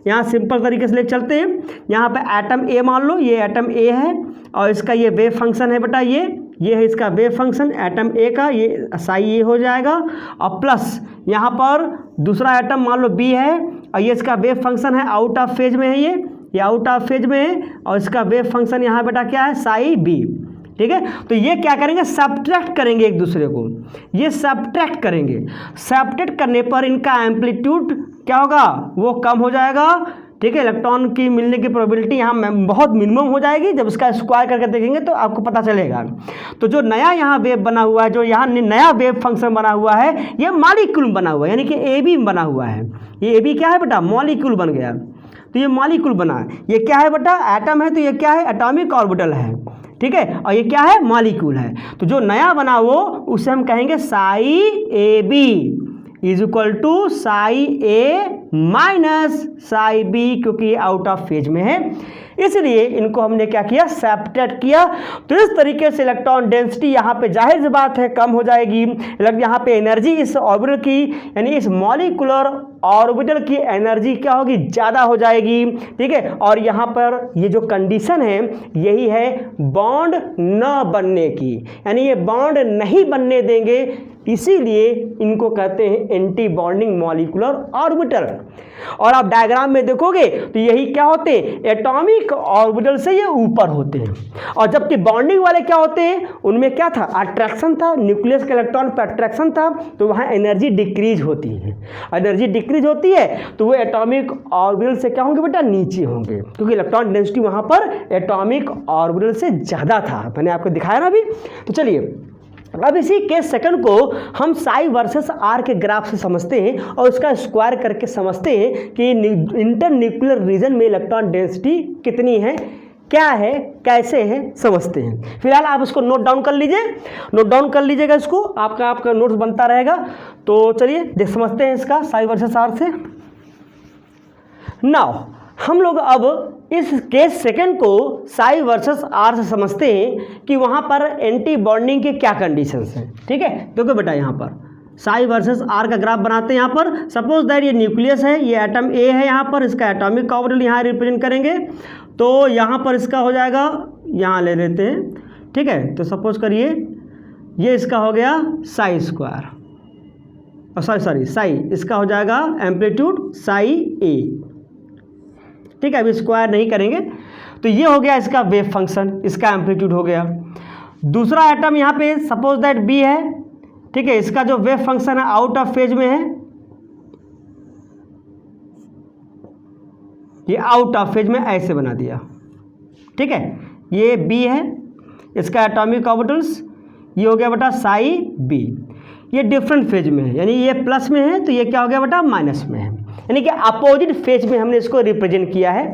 यहाँ सिंपल तरीके से ले चलते हैं। यहाँ पे एटम ए मान लो, ये एटम ए है और इसका ये वेव फंक्शन है बेटा, ये है इसका वेव फंक्शन एटम ए का, ये साई ए हो जाएगा। और प्लस यहाँ पर दूसरा एटम मान लो बी है और ये इसका वेव फंक्शन है, आउट ऑफ फेज में है, ये आउट ऑफ फेज में है और इसका वेव फंक्शन यहाँ बेटा क्या है, साई बी। ठीक है, तो ये क्या करेंगे, सब्ट्रैक्ट करेंगे एक दूसरे को, ये सब्ट्रैक्ट करेंगे। सब्ट्रैक्ट करने पर इनका एम्पलीट्यूड क्या होगा, वो कम हो जाएगा। ठीक है, इलेक्ट्रॉन की मिलने की प्रोबेबिलिटी यहाँ बहुत मिनिमम हो जाएगी। जब इसका स्क्वायर करके देखेंगे तो आपको पता चलेगा। तो जो नया यहाँ वेव बना हुआ है, जो यहाँ नया वेव फंक्शन बना हुआ है, ये मॉलिक्यूल बना हुआ है, यानी कि ए बी बना हुआ है। ये ए बी क्या है बेटा, मॉलिक्यूल बन गया। तो ये मॉलिक्यूल बना है, ये क्या है बेटा, एटम है, तो ये क्या है, एटॉमिक ऑर्बिटल है। ठीक है, और ये क्या है, मॉलिक्यूल है। तो जो नया बना वो उसे हम कहेंगे psi A B is equal to psi A minus psi B, क्योंकि ये आउट ऑफ फेज में है, इसलिए इनको हमने क्या किया, सब्ट्रैक्ट किया। तो इस तरीके से इलेक्ट्रॉन डेंसिटी यहाँ पे जाहिर सी बात है कम हो जाएगी। यहाँ पे एनर्जी इस ऑर्बिटल की, यानी इस मॉलिक्यूलर ऑर्बिटल की एनर्जी क्या होगी, ज़्यादा हो जाएगी। ठीक है, और यहाँ पर ये जो कंडीशन है यही है बॉन्ड न बनने की, यानी ये बॉन्ड नहीं बनने देंगे, इसीलिए इनको कहते हैं एंटी बॉन्डिंग मॉलिक्यूलर ऑर्बिटल। और आप डायग्राम में देखोगे तो यही क्या होते हैं, एटॉमिक ऑर्बिटल से ये ऊपर होते हैं। और जबकि बॉन्डिंग वाले क्या होते हैं, उनमें क्या था, अट्रैक्शन था, न्यूक्लियस के इलेक्ट्रॉन पर अट्रैक्शन था, तो वहाँ एनर्जी डिक्रीज होती है। एनर्जी डिक्रीज होती है तो वो एटॉमिक ऑर्बिटल से क्या होंगे बेटा, नीचे होंगे, क्योंकि इलेक्ट्रॉन डेंसिटी वहाँ पर एटॉमिक ऑर्बिटल से ज़्यादा था। मैंने आपको दिखाया ना अभी। तो चलिए अब इसी केस सेकंड को हम साई वर्सेस आर के ग्राफ से समझते हैं और उसका स्क्वायर करके समझते हैं कि इंटर न्यूक्लियर रीजन में इलेक्ट्रॉन डेंसिटी कितनी है, क्या है, कैसे है, समझते हैं। फिलहाल आप इसको नोट डाउन कर लीजिए, नोट डाउन कर लीजिएगा इसको, आपका नोट्स बनता रहेगा। तो चलिए समझते हैं इसका साई वर्सेस आर से। नाउ हम लोग अब इस केस सेकंड को साई वर्सेस आर से समझते हैं कि वहाँ पर एंटी बॉन्डिंग के क्या कंडीशंस हैं। ठीक है, देखो बेटा यहाँ पर साई वर्सेस आर का ग्राफ बनाते हैं। यहाँ पर सपोज दैट ये न्यूक्लियस है, ये एटम ए है, यहाँ पर इसका एटॉमिक ऑर्बिटल यहाँ रिप्रेजेंट करेंगे। तो यहाँ पर इसका हो जाएगा, यहाँ ले लेते हैं। ठीक है, तो सपोज करिए ये इसका हो गया साई स्क्वायर, सॉरी साई, इसका हो जाएगा एम्पलीट्यूड साई ए। ठीक है, अभी स्क्वायर नहीं करेंगे। तो ये हो गया इसका वेव फंक्शन, इसका एम्पलीट्यूड हो गया। दूसरा एटम यहाँ पे सपोज दैट बी है। ठीक है, इसका जो वेव फंक्शन है आउट ऑफ फेज में है, ये आउट ऑफ फेज में ऐसे बना दिया। ठीक है, ये बी है, इसका एटॉमिक ऑर्बिटल्स, ये हो गया बेटा साई बी। ये डिफरेंट फेज में है, यानी ये प्लस में है तो ये क्या हो गया बेटा, माइनस में है। यानी कि अपोजिट फेज में हमने इसको रिप्रेजेंट किया है।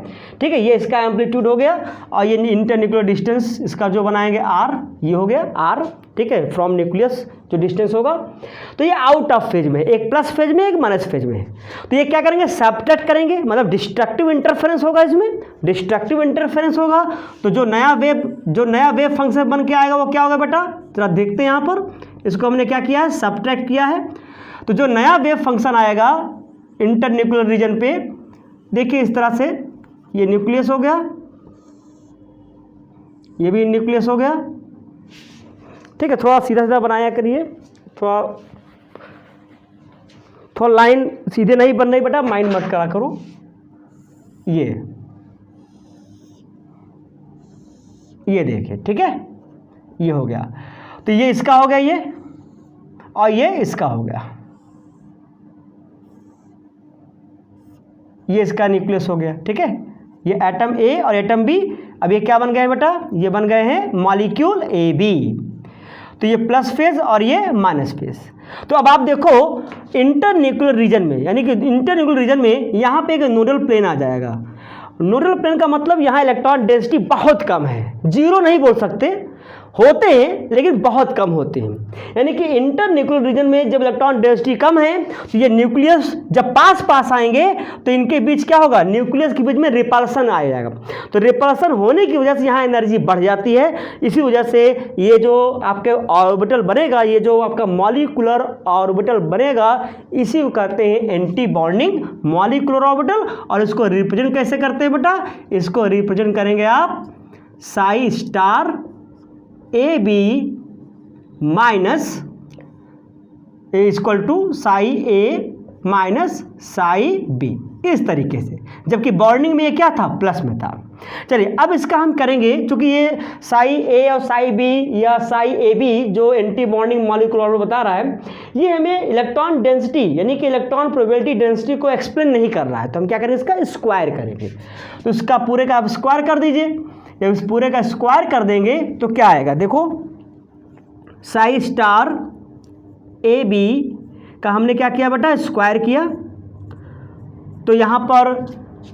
ठीक है, ये इसका एम्पलीट्यूड हो गया और ये इंटरन्यूक्लियर डिस्टेंस इसका जो बनाएंगे आर, ये हो गया आर। ठीक है, फ्रॉम न्यूक्लियस जो डिस्टेंस होगा। तो ये आउट ऑफ फेज में, एक प्लस फेज में एक माइनस फेज में है। तो ये क्या करेंगे, सब्ट्रैक्ट करेंगे, मतलब डिस्ट्रक्टिव इंटरफेरेंस होगा इसमें, डिस्ट्रक्टिव इंटरफेरेंस होगा। तो जो नया वेव फंक्शन बन के आएगा वो क्या होगा बेटा, जरा देखते हैं यहाँ पर। इसको हमने क्या किया है, सब्ट्रैक्ट किया है। तो जो नया वेव फंक्शन आएगा इंटरन्यूक्लियर रीजन पे, देखिए इस तरह से, ये न्यूक्लियस हो गया, ये भी न्यूक्लियस हो गया। ठीक है, थोड़ा सीधा सीधा बनाया करिए, थोड़ा लाइन सीधे नहीं बन रही बेटा, माइंड मत करा करो। ये देखिए, ठीक है, ये हो गया। तो ये इसका हो गया, ये और ये इसका हो गया, ये इसका न्यूक्लियस हो गया। ठीक है, ये एटम ए और एटम बी, अब ये क्या बन गए बेटा, ये बन गए हैं मॉलिक्यूल ए बी। तो ये प्लस फेज और ये माइनस फेज। तो अब आप देखो इंटरन्यूक्लियर रीजन में, यानी कि इंटरन्यूक्लियर रीजन में यहाँ पे एक नोडल प्लेन आ जाएगा। नोडल प्लेन का मतलब यहाँ इलेक्ट्रॉन डेंसिटी बहुत कम है, जीरो नहीं बोल सकते, होते हैं लेकिन बहुत कम होते हैं। यानी कि इंटरन्यूक्लियर रीजन में जब इलेक्ट्रॉन डेंसिटी कम है तो ये न्यूक्लियस जब पास आएंगे तो इनके बीच क्या होगा, न्यूक्लियस के बीच में रिपल्सन आ जाएगा। तो रिपल्सन होने की वजह से यहाँ एनर्जी बढ़ जाती है। इसी वजह से ये जो आपके ऑर्बिटल बनेगा, ये जो आपका मॉलिक्यूलर ऑर्बिटल बनेगा, इसी को कहते हैं एंटी बॉन्डिंग मॉलिक्यूलर ऑर्बिटल। और इसको रिप्रेजेंट कैसे करते हैं बेटा, इसको रिप्रेजेंट करेंगे आप psi star A B minus equal to psi A minus psi B, इस तरीके से। जबकि बॉन्डिंग में ये क्या था, प्लस में था। चलिए अब इसका हम करेंगे, क्योंकि ये साई ए और साई बी या साई ए बी जो एंटी बॉन्डिंग मॉलिक्यूलर ऑर्बिटल बता रहा है, ये हमें इलेक्ट्रॉन डेंसिटी यानी कि इलेक्ट्रॉन प्रोबेबिलिटी डेंसिटी को एक्सप्लेन नहीं कर रहा है। तो हम क्या करेंगे, इसका स्क्वायर करेंगे। तो इसका पूरे का आप स्क्वायर कर दीजिए। जब इस पूरे का स्क्वायर कर देंगे तो क्या आएगा, देखो साई स्टार ए बी का हमने क्या किया बेटा, स्क्वायर किया। तो यहाँ पर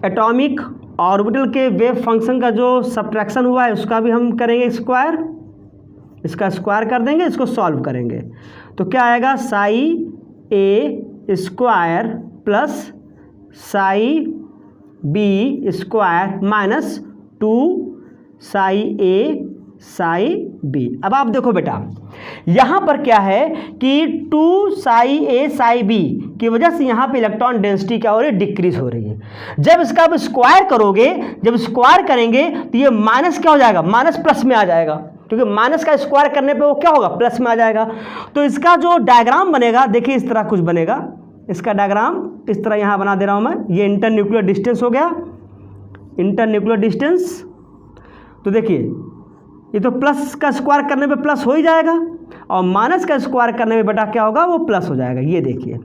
एटॉमिक ऑर्बिटल के वेव फंक्शन का जो सब्ट्रैक्शन हुआ है उसका भी हम करेंगे स्क्वायर, इसका स्क्वायर कर देंगे, इसको सॉल्व करेंगे। तो क्या आएगा, psi A square plus psi B square minus 2 psi A psi B. अब आप देखो बेटा यहाँ पर क्या है कि 2 साई ए साई बी की वजह से यहाँ पे इलेक्ट्रॉन डेंसिटी क्या हो रही है, डिक्रीज हो रही है। जब इसका आप स्क्वायर करोगे, जब स्क्वायर करेंगे तो ये माइनस क्या हो जाएगा, माइनस प्लस में आ जाएगा, क्योंकि माइनस का स्क्वायर करने पे वो क्या होगा, प्लस में आ जाएगा। तो इसका जो डायग्राम बनेगा, देखिए इस तरह कुछ बनेगा। इसका डायग्राम इस तरह यहाँ बना दे रहा हूँ मैं। ये इंटरन्यूक्लियर डिस्टेंस हो गया, इंटरन्यूक्लियर डिस्टेंस। तो देखिए ये तो प्लस का स्क्वायर करने पे प्लस हो ही जाएगा और माइनस का स्क्वायर करने में बेटा क्या होगा, वो प्लस हो जाएगा। ये देखिए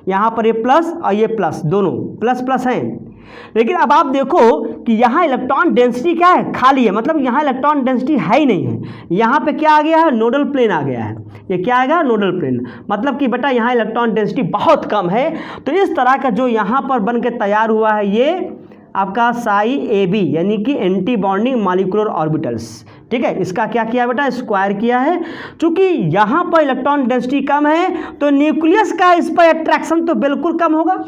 यहाँ पर ये प्लस और ये प्लस, दोनों प्लस प्लस हैं। लेकिन अब आप देखो कि यहाँ इलेक्ट्रॉन डेंसिटी क्या है, खाली है, मतलब यहाँ इलेक्ट्रॉन डेंसिटी है ही नहीं है। यहाँ पे क्या आ गया है, नोडल प्लेन आ गया है। ये क्या आएगा, नोडल प्लेन, मतलब कि बेटा यहाँ इलेक्ट्रॉन डेंसिटी बहुत कम है। तो इस तरह का जो यहाँ पर बन के तैयार हुआ है ये आपका साई ए बी यानी कि एंटी बॉन्डिंग मॉलिक्यूलर ऑर्बिटल्स। ठीक है, इसका क्या किया बेटा, स्क्वायर किया है। चूंकि यहाँ पर इलेक्ट्रॉन डेंसिटी कम है तो न्यूक्लियस का इस पर अट्रैक्शन तो बिल्कुल कम होगा।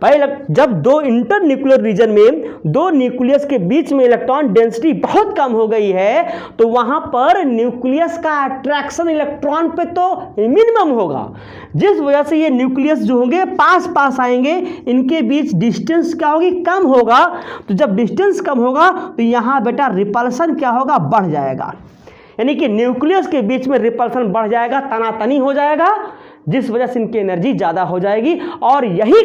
भाई जब दो इंटरन्यूक्लियर रीजन में दो न्यूक्लियस के बीच में इलेक्ट्रॉन डेंसिटी बहुत कम हो गई है तो वहां पर न्यूक्लियस का अट्रैक्शन इलेक्ट्रॉन पे तो मिनिमम होगा, जिस वजह से ये न्यूक्लियस जो होंगे पास आएंगे, इनके बीच डिस्टेंस क्या होगी, कम होगा। तो जब डिस्टेंस कम होगा तो यहाँ बेटा रिपल्सन क्या होगा, बढ़ जाएगा। यानी कि न्यूक्लियस के बीच में रिपल्सन बढ़ जाएगा, तनातनी हो जाएगा, जिस वजह से इनकी एनर्जी ज़्यादा हो जाएगी। और यही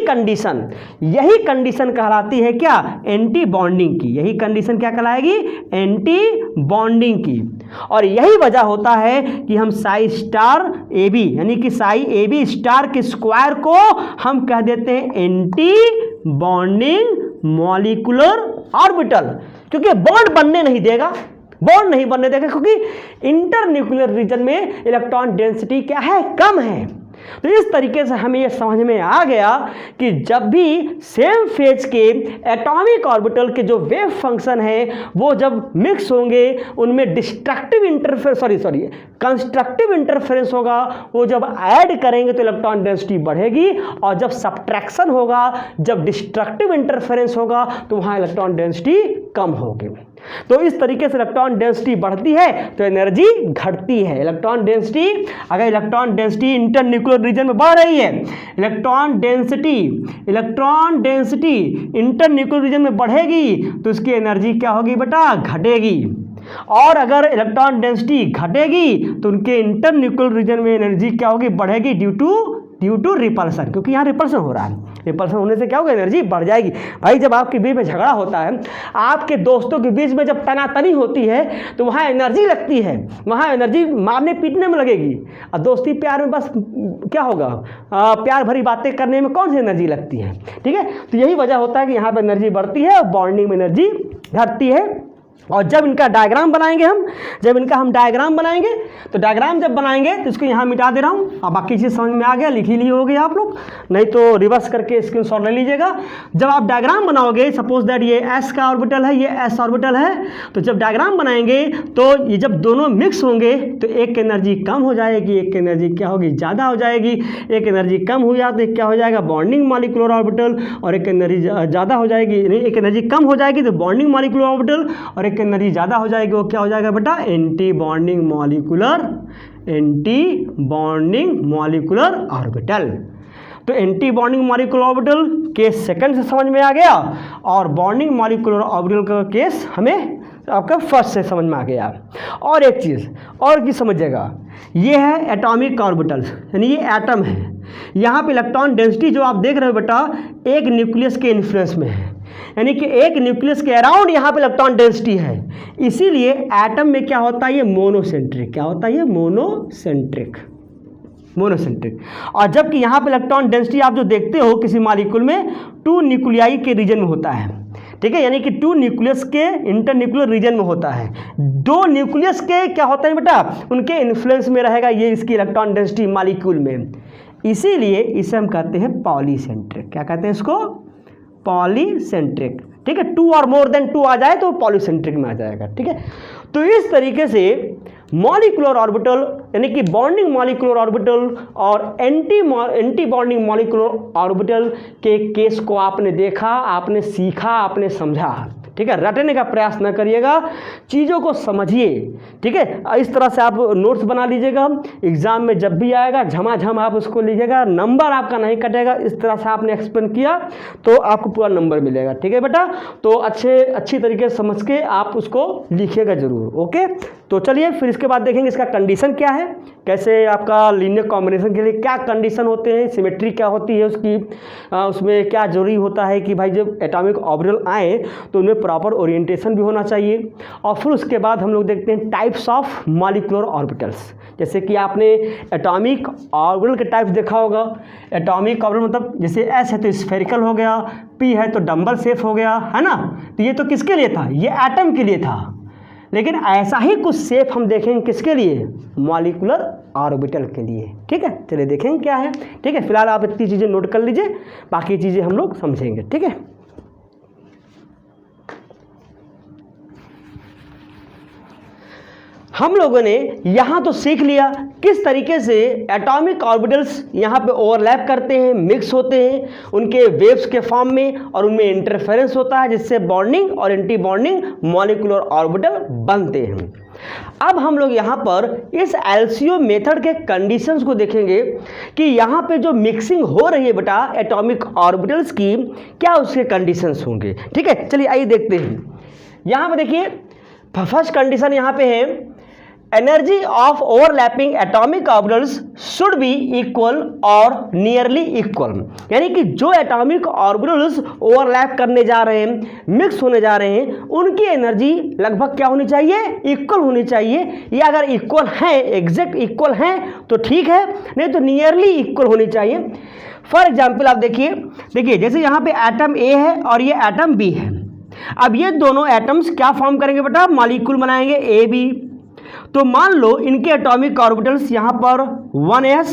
कंडीशन कहलाती है क्या, एंटी बॉन्डिंग की। यही कंडीशन क्या कहलाएगी, एंटी बॉन्डिंग की। और यही वजह होता है कि हम साई स्टार ए बी यानी कि साई ए बी स्टार के स्क्वायर को हम कह देते हैं एंटी बॉन्डिंग मॉलिक्यूलर ऑर्बिटल, क्योंकि बॉन्ड बनने नहीं देगा, बॉन्ड नहीं बनने देगा, क्योंकि इंटरन्यूक्लियर रीजन में इलेक्ट्रॉन डेंसिटी क्या है, कम है। तो इस तरीके से हमें ये समझ में आ गया कि जब भी सेम फेज के एटॉमिक ऑर्बिटल के जो वेव फंक्शन है वो जब मिक्स होंगे उनमें डिस्ट्रक्टिव इंटरफेरेंस कंस्ट्रक्टिव इंटरफेरेंस होगा, वो जब ऐड करेंगे तो इलेक्ट्रॉन डेंसिटी बढ़ेगी, और जब सब्ट्रैक्शन होगा, जब डिस्ट्रक्टिव इंटरफेरेंस होगा तो वहाँ इलेक्ट्रॉन डेंसिटी कम होगी। तो इस तरीके से इलेक्ट्रॉन डेंसिटी बढ़ती है तो एनर्जी घटती है। इलेक्ट्रॉन डेंसिटी, अगर इलेक्ट्रॉन डेंसिटी इंटरन्यूक्लियर रीजन में बढ़ रही है, इलेक्ट्रॉन डेंसिटी इंटरन्यूक्लियर रीजन में बढ़ेगी तो उसकी एनर्जी क्या होगी बेटा, घटेगी। और अगर इलेक्ट्रॉन डेंसिटी घटेगी तो उनके इंटरन्यूक्लियर रीजन में एनर्जी क्या होगी, बढ़ेगी ड्यू टू रिपल्सन, क्योंकि यहाँ रिपल्सन हो रहा है। रिपल्सन होने से क्या होगा, एनर्जी बढ़ जाएगी। भाई जब आपके बीच में झगड़ा होता है, आपके दोस्तों के बीच में जब तनातनी होती है तो वहाँ एनर्जी लगती है, वहाँ एनर्जी मारने पीटने में लगेगी। और दोस्ती प्यार में बस क्या होगा, प्यार भरी बातें करने में कौन सी एनर्जी लगती है, ठीक है। तो यही वजह होता है कि यहाँ पर एनर्जी बढ़ती है और बॉन्डिंग में एनर्जी घटती है। और जब इनका डायग्राम बनाएंगे हम डायग्राम बनाएंगे, तो डायग्राम जब बनाएंगे तो इसको यहाँ मिटा दे रहा हूँ। अब बाकी चीज़ समझ में आ गया, लिख ही लिए होगे आप लोग, नहीं तो रिवर्स करके स्क्रीनशॉट ले लीजिएगा। जब आप डायग्राम बनाओगे, सपोज दैट ये एस का ऑर्बिटल है, ये एस ऑर्बिटल है, तो जब डायग्राम बनाएंगे तो ये जब दोनों मिक्स होंगे तो एक एनर्जी कम हो जाएगी, एक एनर्जी क्या होगी, ज़्यादा हो जाएगी। एक एनर्जी कम हुई तो क्या हो जाएगा, बॉन्डिंग मॉलिक्यूलर ऑर्बिटल, और एक एनर्जी ज़्यादा हो जाएगी, एक एनर्जी कम हो जाएगी तो बॉन्डिंग मॉलिक्यूलर ऑर्बिटल, और एक एनर्जी ज़्यादा हो जाएगी वो क्या हो जाएगा बेटा, एंटी बॉन्डिंग मॉलिक्यूलर ऑर्बिटल। तो anti bonding molecular orbital case second से समझ में आ गया, और बॉन्डिंग मॉलिक्यूलर ऑर्बिटल का केस हमें आपका फर्स्ट से समझ में आ गया। और एक चीज़ और की समझिएगा, ये है एटॉमिक ऑर्बिटल्स, यानी ये एटम है। यहाँ पे इलेक्ट्रॉन डेंसिटी जो आप देख रहे हो बेटा, एक न्यूक्लियस के इन्फ्लुएंस में है, यानी कि एक न्यूक्लियस के अराउंड यहाँ पे इलेक्ट्रॉन डेंसिटी है। इसीलिए एटम में क्या होता है, ये मोनोसेंट्रिक, क्या होता है, ये मोनोसेंट्रिक। और जबकि यहाँ पे इलेक्ट्रॉन डेंसिटी आप जो देखते हो किसी मॉलिक्यूल में 2 न्यूक्लियाई के रीजन में होता है, ठीक है, यानी कि 2 न्यूक्लियस के इंटरन्यूक्लियर रीजन में होता है। 2 न्यूक्लियस के क्या होता है बेटा, उनके इन्फ्लुएंस में रहेगा ये इसकी इलेक्ट्रॉन डेंसिटी मॉलिक्यूल में। इसीलिए इसे हम कहते हैं पॉलीसेंट्रिक। क्या कहते हैं इसको, पॉलीसेंट्रिक, ठीक है। 2 और मोर देन 2 आ जाए तो पॉलीसेंट्रिक में आ जाएगा, ठीक है। तो इस तरीके से मॉलिक्यूलर ऑर्बिटल यानी कि बॉन्डिंग मॉलिक्यूलर ऑर्बिटल और एंटी बॉन्डिंग मॉलिक्यूलर ऑर्बिटल के केस को आपने देखा, आपने सीखा, आपने समझा, ठीक है। रटने का प्रयास न करिएगा, चीज़ों को समझिए, ठीक है। इस तरह से आप नोट्स बना लीजिएगा, एग्जाम में जब भी आएगा झमाझम आप उसको लीजिएगा, नंबर आपका नहीं कटेगा। इस तरह से आपने एक्सप्लेन किया तो आपको पूरा नंबर मिलेगा, ठीक है बेटा। तो अच्छी तरीके से समझ के आप उसको लिखिएगा ज़रूर, ओके। तो चलिए फिर इसके बाद देखेंगे इसका कंडीशन क्या है, कैसे आपका लीनियर कॉम्बिनेशन के लिए क्या कंडीशन होते हैं, सिमेट्री क्या होती है उसकी, उसमें क्या जरूरी होता है कि भाई जब एटॉमिक ऑर्बिटल आए तो उनमें प्रॉपर ओरिएंटेशन भी होना चाहिए। और फिर उसके बाद हम लोग देखते हैं टाइप्स ऑफ मॉलिक्यूलर ऑर्बिटल्स। जैसे कि आपने एटॉमिक ऑर्बिटल के टाइप्स देखा होगा। एटॉमिक ऑर्बिटल मतलब जैसे एस है तो स्फेरिकल हो गया, पी है तो डंबल शेप हो गया, है ना। तो ये तो किसके लिए था, ये एटम के लिए था। लेकिन ऐसा ही कुछ शेप हम देखेंगे किसके लिए, मॉलिक्यूलर ऑर्बिटल के लिए, ठीक है। चलिए देखेंगे क्या है, ठीक है। फिलहाल आप इतनी चीज़ें नोट कर लीजिए, बाकी चीज़ें हम लोग समझेंगे, ठीक है। हम लोगों ने यहाँ तो सीख लिया किस तरीके से एटॉमिक ऑर्बिटल्स यहाँ पे ओवरलैप करते हैं, मिक्स होते हैं उनके वेव्स के फॉर्म में, और उनमें इंटरफेरेंस होता है जिससे बॉन्डिंग और एंटी बॉन्डिंग मॉलिक्यूलर ऑर्बिटल बनते हैं। अब हम लोग यहाँ पर इस एलसीओ मेथड के कंडीशंस को देखेंगे कि यहाँ पे जो मिक्सिंग हो रही है बेटा एटॉमिक ऑर्बिटल्स की, क्या उसके कंडीशंस होंगे, ठीक है। चलिए आइए देखते हैं। यहाँ पे देखिए फर्स्ट कंडीशन यहाँ पे है, energy of overlapping atomic orbitals should be equal और नियरली इक्वल, यानी कि जो एटॉमिक ऑर्बिटल्स ओवरलैप करने जा रहे हैं, मिक्स होने जा रहे हैं, उनकी एनर्जी लगभग क्या होनी चाहिए, इक्वल होनी चाहिए। या अगर इक्वल है, एग्जैक्ट इक्वल है तो ठीक है, नहीं तो नियरली इक्वल होनी चाहिए। फॉर एग्जाम्पल आप देखिए जैसे यहाँ पे एटम ए है और ये एटम बी है। अब ये दोनों एटम्स क्या फॉर्म करेंगे बेटा, मॉलिक्यूल बनाएंगे ए बी। तो मान लो इनके एटॉमिक ऑर्बिटल्स यहाँ पर 1s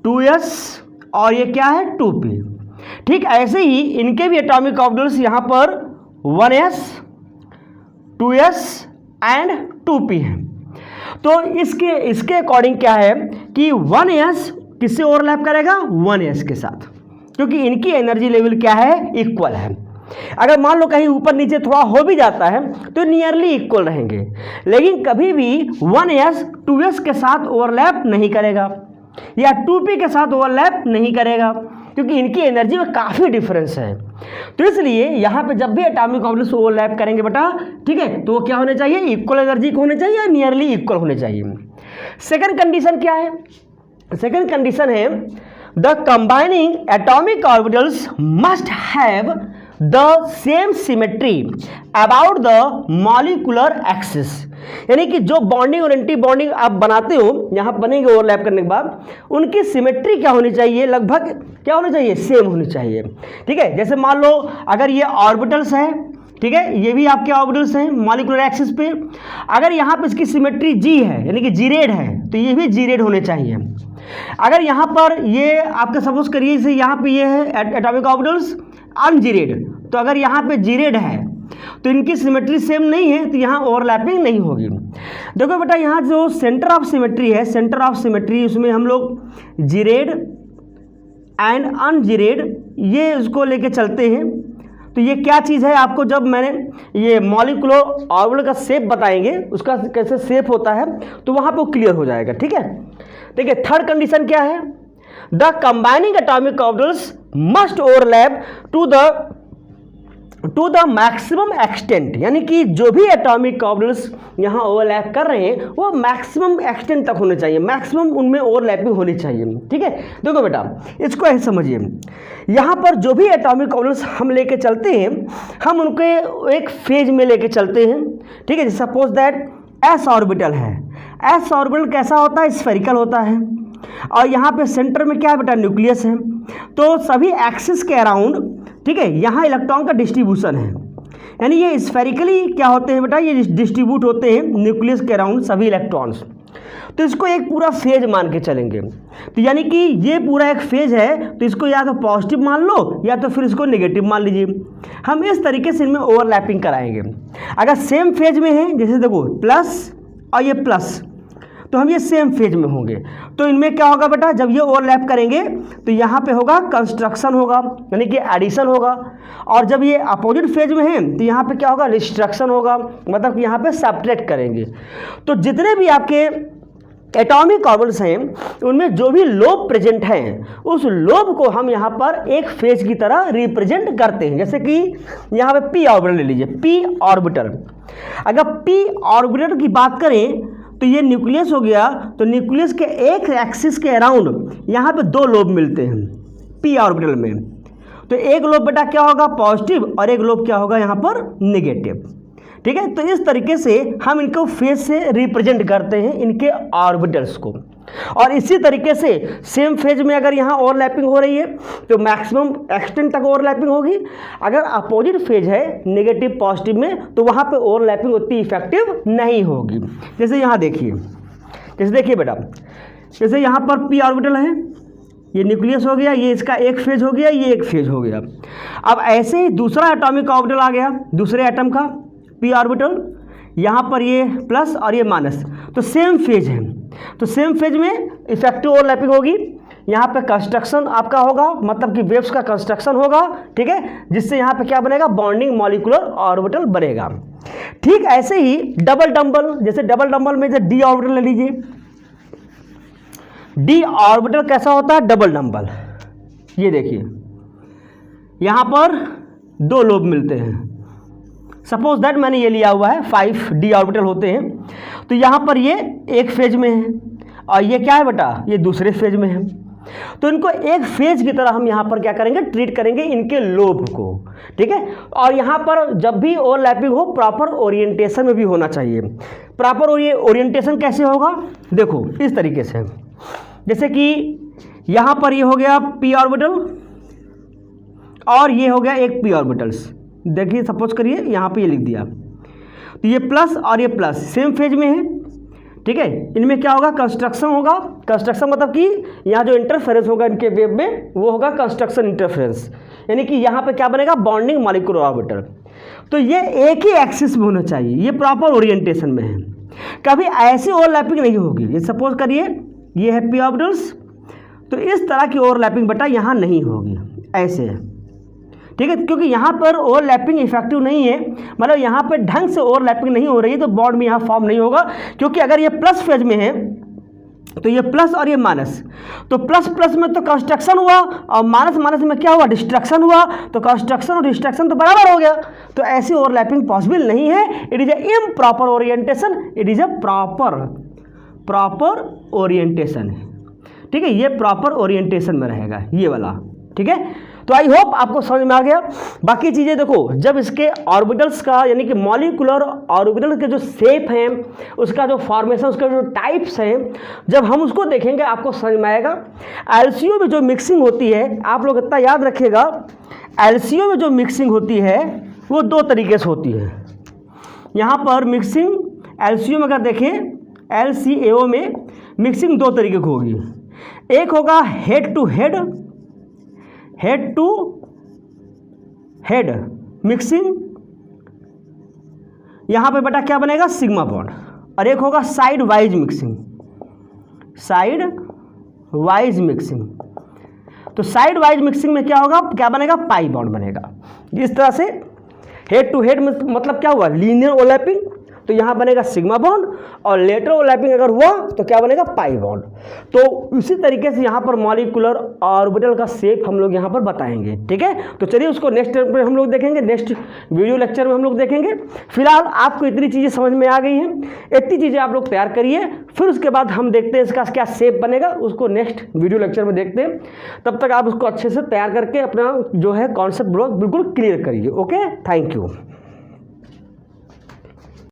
2s और ये क्या है 2p। ठीक, ऐसे ही इनके भी एटॉमिक ऑर्बिटल्स यहाँ पर 1s 2s एंड 2p है। तो इसके अकॉर्डिंग क्या है कि 1s किससे ओवरलैप करेगा, 1s के साथ, क्योंकि इनकी एनर्जी लेवल क्या है, इक्वल है। अगर मान लो कहीं ऊपर नीचे थोड़ा हो भी जाता है तो नियरली इक्वल रहेंगे, लेकिन कभी भी 1s 2s के साथ ओवरलैप नहीं करेगा या 2p के साथ ओवरलैप नहीं करेगा, क्योंकि इनकी एनर्जी में काफ़ी डिफरेंस है। तो इसलिए यहाँ पे जब भी एटॉमिक ऑर्बिटल्स ओवरलैप करेंगे बेटा, ठीक है, तो वो क्या होने चाहिए, इक्वल एनर्जी के होने चाहिए या नियरली इक्वल होने चाहिए। सेकंड कंडीशन क्या है, सेकंड कंडीशन है the combining atomic orbitals must have the same symmetry about the molecular axis, यानी कि जो बॉन्डिंग और एंटी बॉन्डिंग आप बनाते हो, यहाँ बनेंगे ओवरलैप करने के बाद, उनकी सिमेट्री क्या होनी चाहिए, लगभग क्या होनी चाहिए, सेम होनी चाहिए। ठीक है, जैसे मान लो अगर ये ऑर्बिटल्स हैं, ठीक है, ये भी आपके ऑर्बिटल्स हैं मॉलिक्यूलर एक्सिस पे, अगर यहाँ पे इसकी सिमेट्री जी है यानी कि जीरेड है, तो ये भी जीरेड होने चाहिए। अगर यहाँ पर ये आपका सपोज करिए इसे यहाँ पे ये है एटॉमिक ऑर्बिटल्स अनजीरेड, तो अगर यहाँ पे जीरेड है तो इनकी सिमेट्री सेम नहीं है, तो यहाँ ओवरलैपिंग नहीं होगी। देखो बेटा, यहाँ जो सेंटर ऑफ सिमेट्री है, सेंटर ऑफ सिमेट्री, उसमें हम लोग जीरेड एंड अनजीरेड ये उसको लेके चलते हैं। तो ये क्या चीज़ है, आपको जब मैंने ये मॉलिक्यूलर ऑर्बिटल का शेप बताएंगे, उसका कैसे शेप होता है, तो वहाँ पे क्लियर हो जाएगा। ठीक है, देखिए थर्ड कंडीशन क्या है, the combining atomic orbitals must overlap to the maximum extent, यानी कि जो भी एटॉमिक ऑर्बिटल्स यहाँ ओवरलैप कर रहे हैं वो मैक्सिमम एक्सटेंट तक होने चाहिए, मैक्सिमम उनमें ओवरलैपिंग होनी चाहिए। ठीक है, देखो बेटा इसको ऐसे समझिए, यहाँ पर जो भी एटॉमिक ऑर्बिटल्स हम लेके चलते हैं, हम उनके एक फेज में लेके चलते हैं। ठीक है, सपोज दैट एस ऑर्बिटल है, एस ऑर्बिटल कैसा होता है, स्फेरिकल होता है, और यहाँ पे सेंटर में क्या है बेटा, न्यूक्लियस है। तो सभी एक्सिस के अराउंड, ठीक है, यहाँ इलेक्ट्रॉन का डिस्ट्रीब्यूशन है, यानी ये स्फेरिकली क्या होते हैं बेटा, ये डिस्ट्रीब्यूट होते हैं न्यूक्लियस के अराउंड सभी इलेक्ट्रॉन्स। तो इसको एक पूरा फेज मान के चलेंगे, तो यानी कि ये पूरा एक फेज है, तो इसको या तो पॉजिटिव मान लो या तो फिर इसको नेगेटिव मान लीजिए। हम इस तरीके से इनमें ओवरलैपिंग कराएंगे। अगर सेम फेज में है, जैसे देखो प्लस और ये प्लस, तो हम ये सेम फेज में होंगे, तो इनमें क्या होगा बेटा, जब ये ओवरलैप करेंगे तो यहाँ पे होगा कंस्ट्रक्शन होगा, यानी कि एडिशन होगा, और जब ये अपोजिट फेज में है तो यहाँ पे क्या होगा, डिस्ट्रक्शन होगा, मतलब कि यहाँ पे सब्ट्रैक्ट करेंगे। तो जितने भी आपके एटॉमिक ऑर्बिटल्स हैं उनमें जो भी लोब प्रेजेंट हैं, उस लोब को हम यहाँ पर एक फेज की तरह रिप्रेजेंट करते हैं। जैसे कि यहाँ पे पी ऑर्बिटल ले लीजिए, पी ऑर्बिटल, अगर पी ऑर्बिटल की बात करें तो ये न्यूक्लियस हो गया, तो न्यूक्लियस के एक एक्सिस के अराउंड यहाँ पे दो लोब मिलते हैं पी ऑर्बिटल में। तो एक लोब बेटा क्या होगा, पॉजिटिव, और एक लोब क्या होगा यहाँ पर नेगेटिव। ठीक है, तो इस तरीके से हम इनको फेज से रिप्रेजेंट करते हैं इनके ऑर्बिटल्स को। और इसी तरीके से सेम फेज में अगर यहाँ ओवरलैपिंग हो रही है तो मैक्सिमम एक्सटेंट तक ओवरलैपिंग होगी। अगर अपोजिट फेज है नेगेटिव पॉजिटिव में, तो वहाँ पे ओवरलैपिंग उतनी इफेक्टिव नहीं होगी। जैसे यहाँ देखिए, जैसे देखिए बेटा, जैसे यहाँ पर पी ऑर्बिटल है, ये न्यूक्लियस हो गया, ये इसका एक फेज हो गया, ये एक फेज हो गया। अब ऐसे ही दूसरा एटॉमिक ऑर्बिटल आ गया, दूसरे एटम का पी ऑर्बिटल, यहाँ पर ये प्लस और ये माइनस, तो सेम फेज है, तो सेम फेज में इफेक्टिव ओवरलैपिंग होगी। यहाँ पे कंस्ट्रक्शन आपका होगा, मतलब कि वेव्स का कंस्ट्रक्शन होगा। ठीक है, जिससे यहाँ पे क्या बनेगा, बॉन्डिंग मॉलिक्यूलर ऑर्बिटल बनेगा। ठीक ऐसे ही डबल डंबल, जैसे डबल डंबल में जैसे डी ऑर्बिटल ले लीजिए, डी ऑर्बिटल कैसा होता है, डबल डंबल, ये देखिए यहाँ पर दो लोब मिलते हैं। सपोज दैट मैंने ये लिया हुआ है 5 डी ऑर्बिटल होते हैं, तो यहाँ पर ये एक फेज में है और ये क्या है बेटा, ये दूसरे फेज में है। तो इनको एक फेज की तरह हम यहाँ पर क्या करेंगे, ट्रीट करेंगे इनके लोब को। ठीक है, और यहाँ पर जब भी ओवरलैपिंग हो प्रॉपर ओरिएंटेशन में भी होना चाहिए। प्रॉपर ओरिएंटेशन कैसे होगा, देखो इस तरीके से, जैसे कि यहाँ पर ये हो गया पी ऑर्बिटल और ये हो गया एक पी ऑर्बिटल्स। देखिए सपोज करिए यहाँ पे ये लिख दिया, तो ये प्लस और ये प्लस सेम फेज में है। ठीक है। इनमें क्या होगा, कंस्ट्रक्शन होगा। कंस्ट्रक्शन मतलब कि यहाँ जो इंटरफेरेंस होगा इनके वेव में वो होगा कंस्ट्रक्शन इंटरफेरेंस, यानी कि यहाँ पे क्या बनेगा, बॉन्डिंग मॉलिक्यूलर ऑर्बिटल। तो ये एक ही एक्सिस में होना चाहिए, ये प्रॉपर ओरिएंटेशन में है, कभी ऐसी ओवरलैपिंग नहीं होगी। ये सपोज करिए ये है पी ऑर्बिटल्स, तो इस तरह की ओवरलैपिंग बेटा यहाँ नहीं होगी, ऐसे है, ठीक है। क्योंकि यहाँ पर ओवरलैपिंग इफेक्टिव नहीं है, मतलब यहाँ पर ढंग से ओवरलैपिंग नहीं हो रही है, तो बॉन्ड में यहाँ फॉर्म नहीं होगा। क्योंकि अगर ये प्लस फेज में है तो ये प्लस और ये माइनस, तो प्लस प्लस में तो कंस्ट्रक्शन हुआ और माइनस माइनस में क्या हुआ, डिस्ट्रक्शन हुआ, तो कंस्ट्रक्शन और डिस्ट्रक्शन तो बराबर हो गया। तो ऐसी ओवरलैपिंग पॉसिबल नहीं है। It is a improper orientation, it is a proper orientation, ठीक है। ये प्रॉपर ओरिएंटेशन में रहेगा ये वाला, ठीक है। तो आई होप आपको समझ में आ गया। बाकी चीज़ें देखो, जब इसके ऑर्बिटल्स का यानी कि मॉलिक्यूलर ऑर्बिटल के जो शेप हैं, उसका जो फॉर्मेशन, उसके जो टाइप्स हैं, जब हम उसको देखेंगे आपको समझ में आएगा। एलसीओ में जो मिक्सिंग होती है, आप लोग इतना याद रखिएगा, एलसीओ में जो मिक्सिंग होती है वो दो तरीके से होती है। यहाँ पर मिक्सिंग एलसीओ में अगर देखें, LCAO में मिक्सिंग दो तरीके की होगी। एक होगा head to head head mixing, यहां पे बेटा क्या बनेगा, सिग्मा बॉन्ड। और एक होगा साइड वाइज मिक्सिंग, तो साइड वाइज मिक्सिंग में क्या होगा, क्या बनेगा, पाई बॉन्ड बनेगा। इस तरह से हेड टू हेड मतलब क्या हुआ, लीनियर ओवरलैपिंग, तो यहाँ बनेगा सिग्मा बॉन्ड, और लेटरल ओवरलैपिंग अगर हुआ तो क्या बनेगा, पाई बॉन्ड। तो इसी तरीके से यहाँ पर मॉलिक्यूलर ऑर्बिटल का शेप हम लोग यहाँ पर बताएंगे, ठीक है। तो चलिए उसको नेक्स्ट में हम लोग देखेंगे, नेक्स्ट वीडियो लेक्चर में हम लोग देखेंगे। फिलहाल आपको इतनी चीज़ें समझ में आ गई हैं, इतनी चीज़ें आप लोग तैयार करिए, फिर उसके बाद हम देखते हैं इसका क्या शेप बनेगा, उसको नेक्स्ट वीडियो लेक्चर में देखते हैं। तब तक आप उसको अच्छे से तैयार करके अपना जो है कॉन्सेप्ट बिल्कुल क्लियर करिए। Okay, thank you.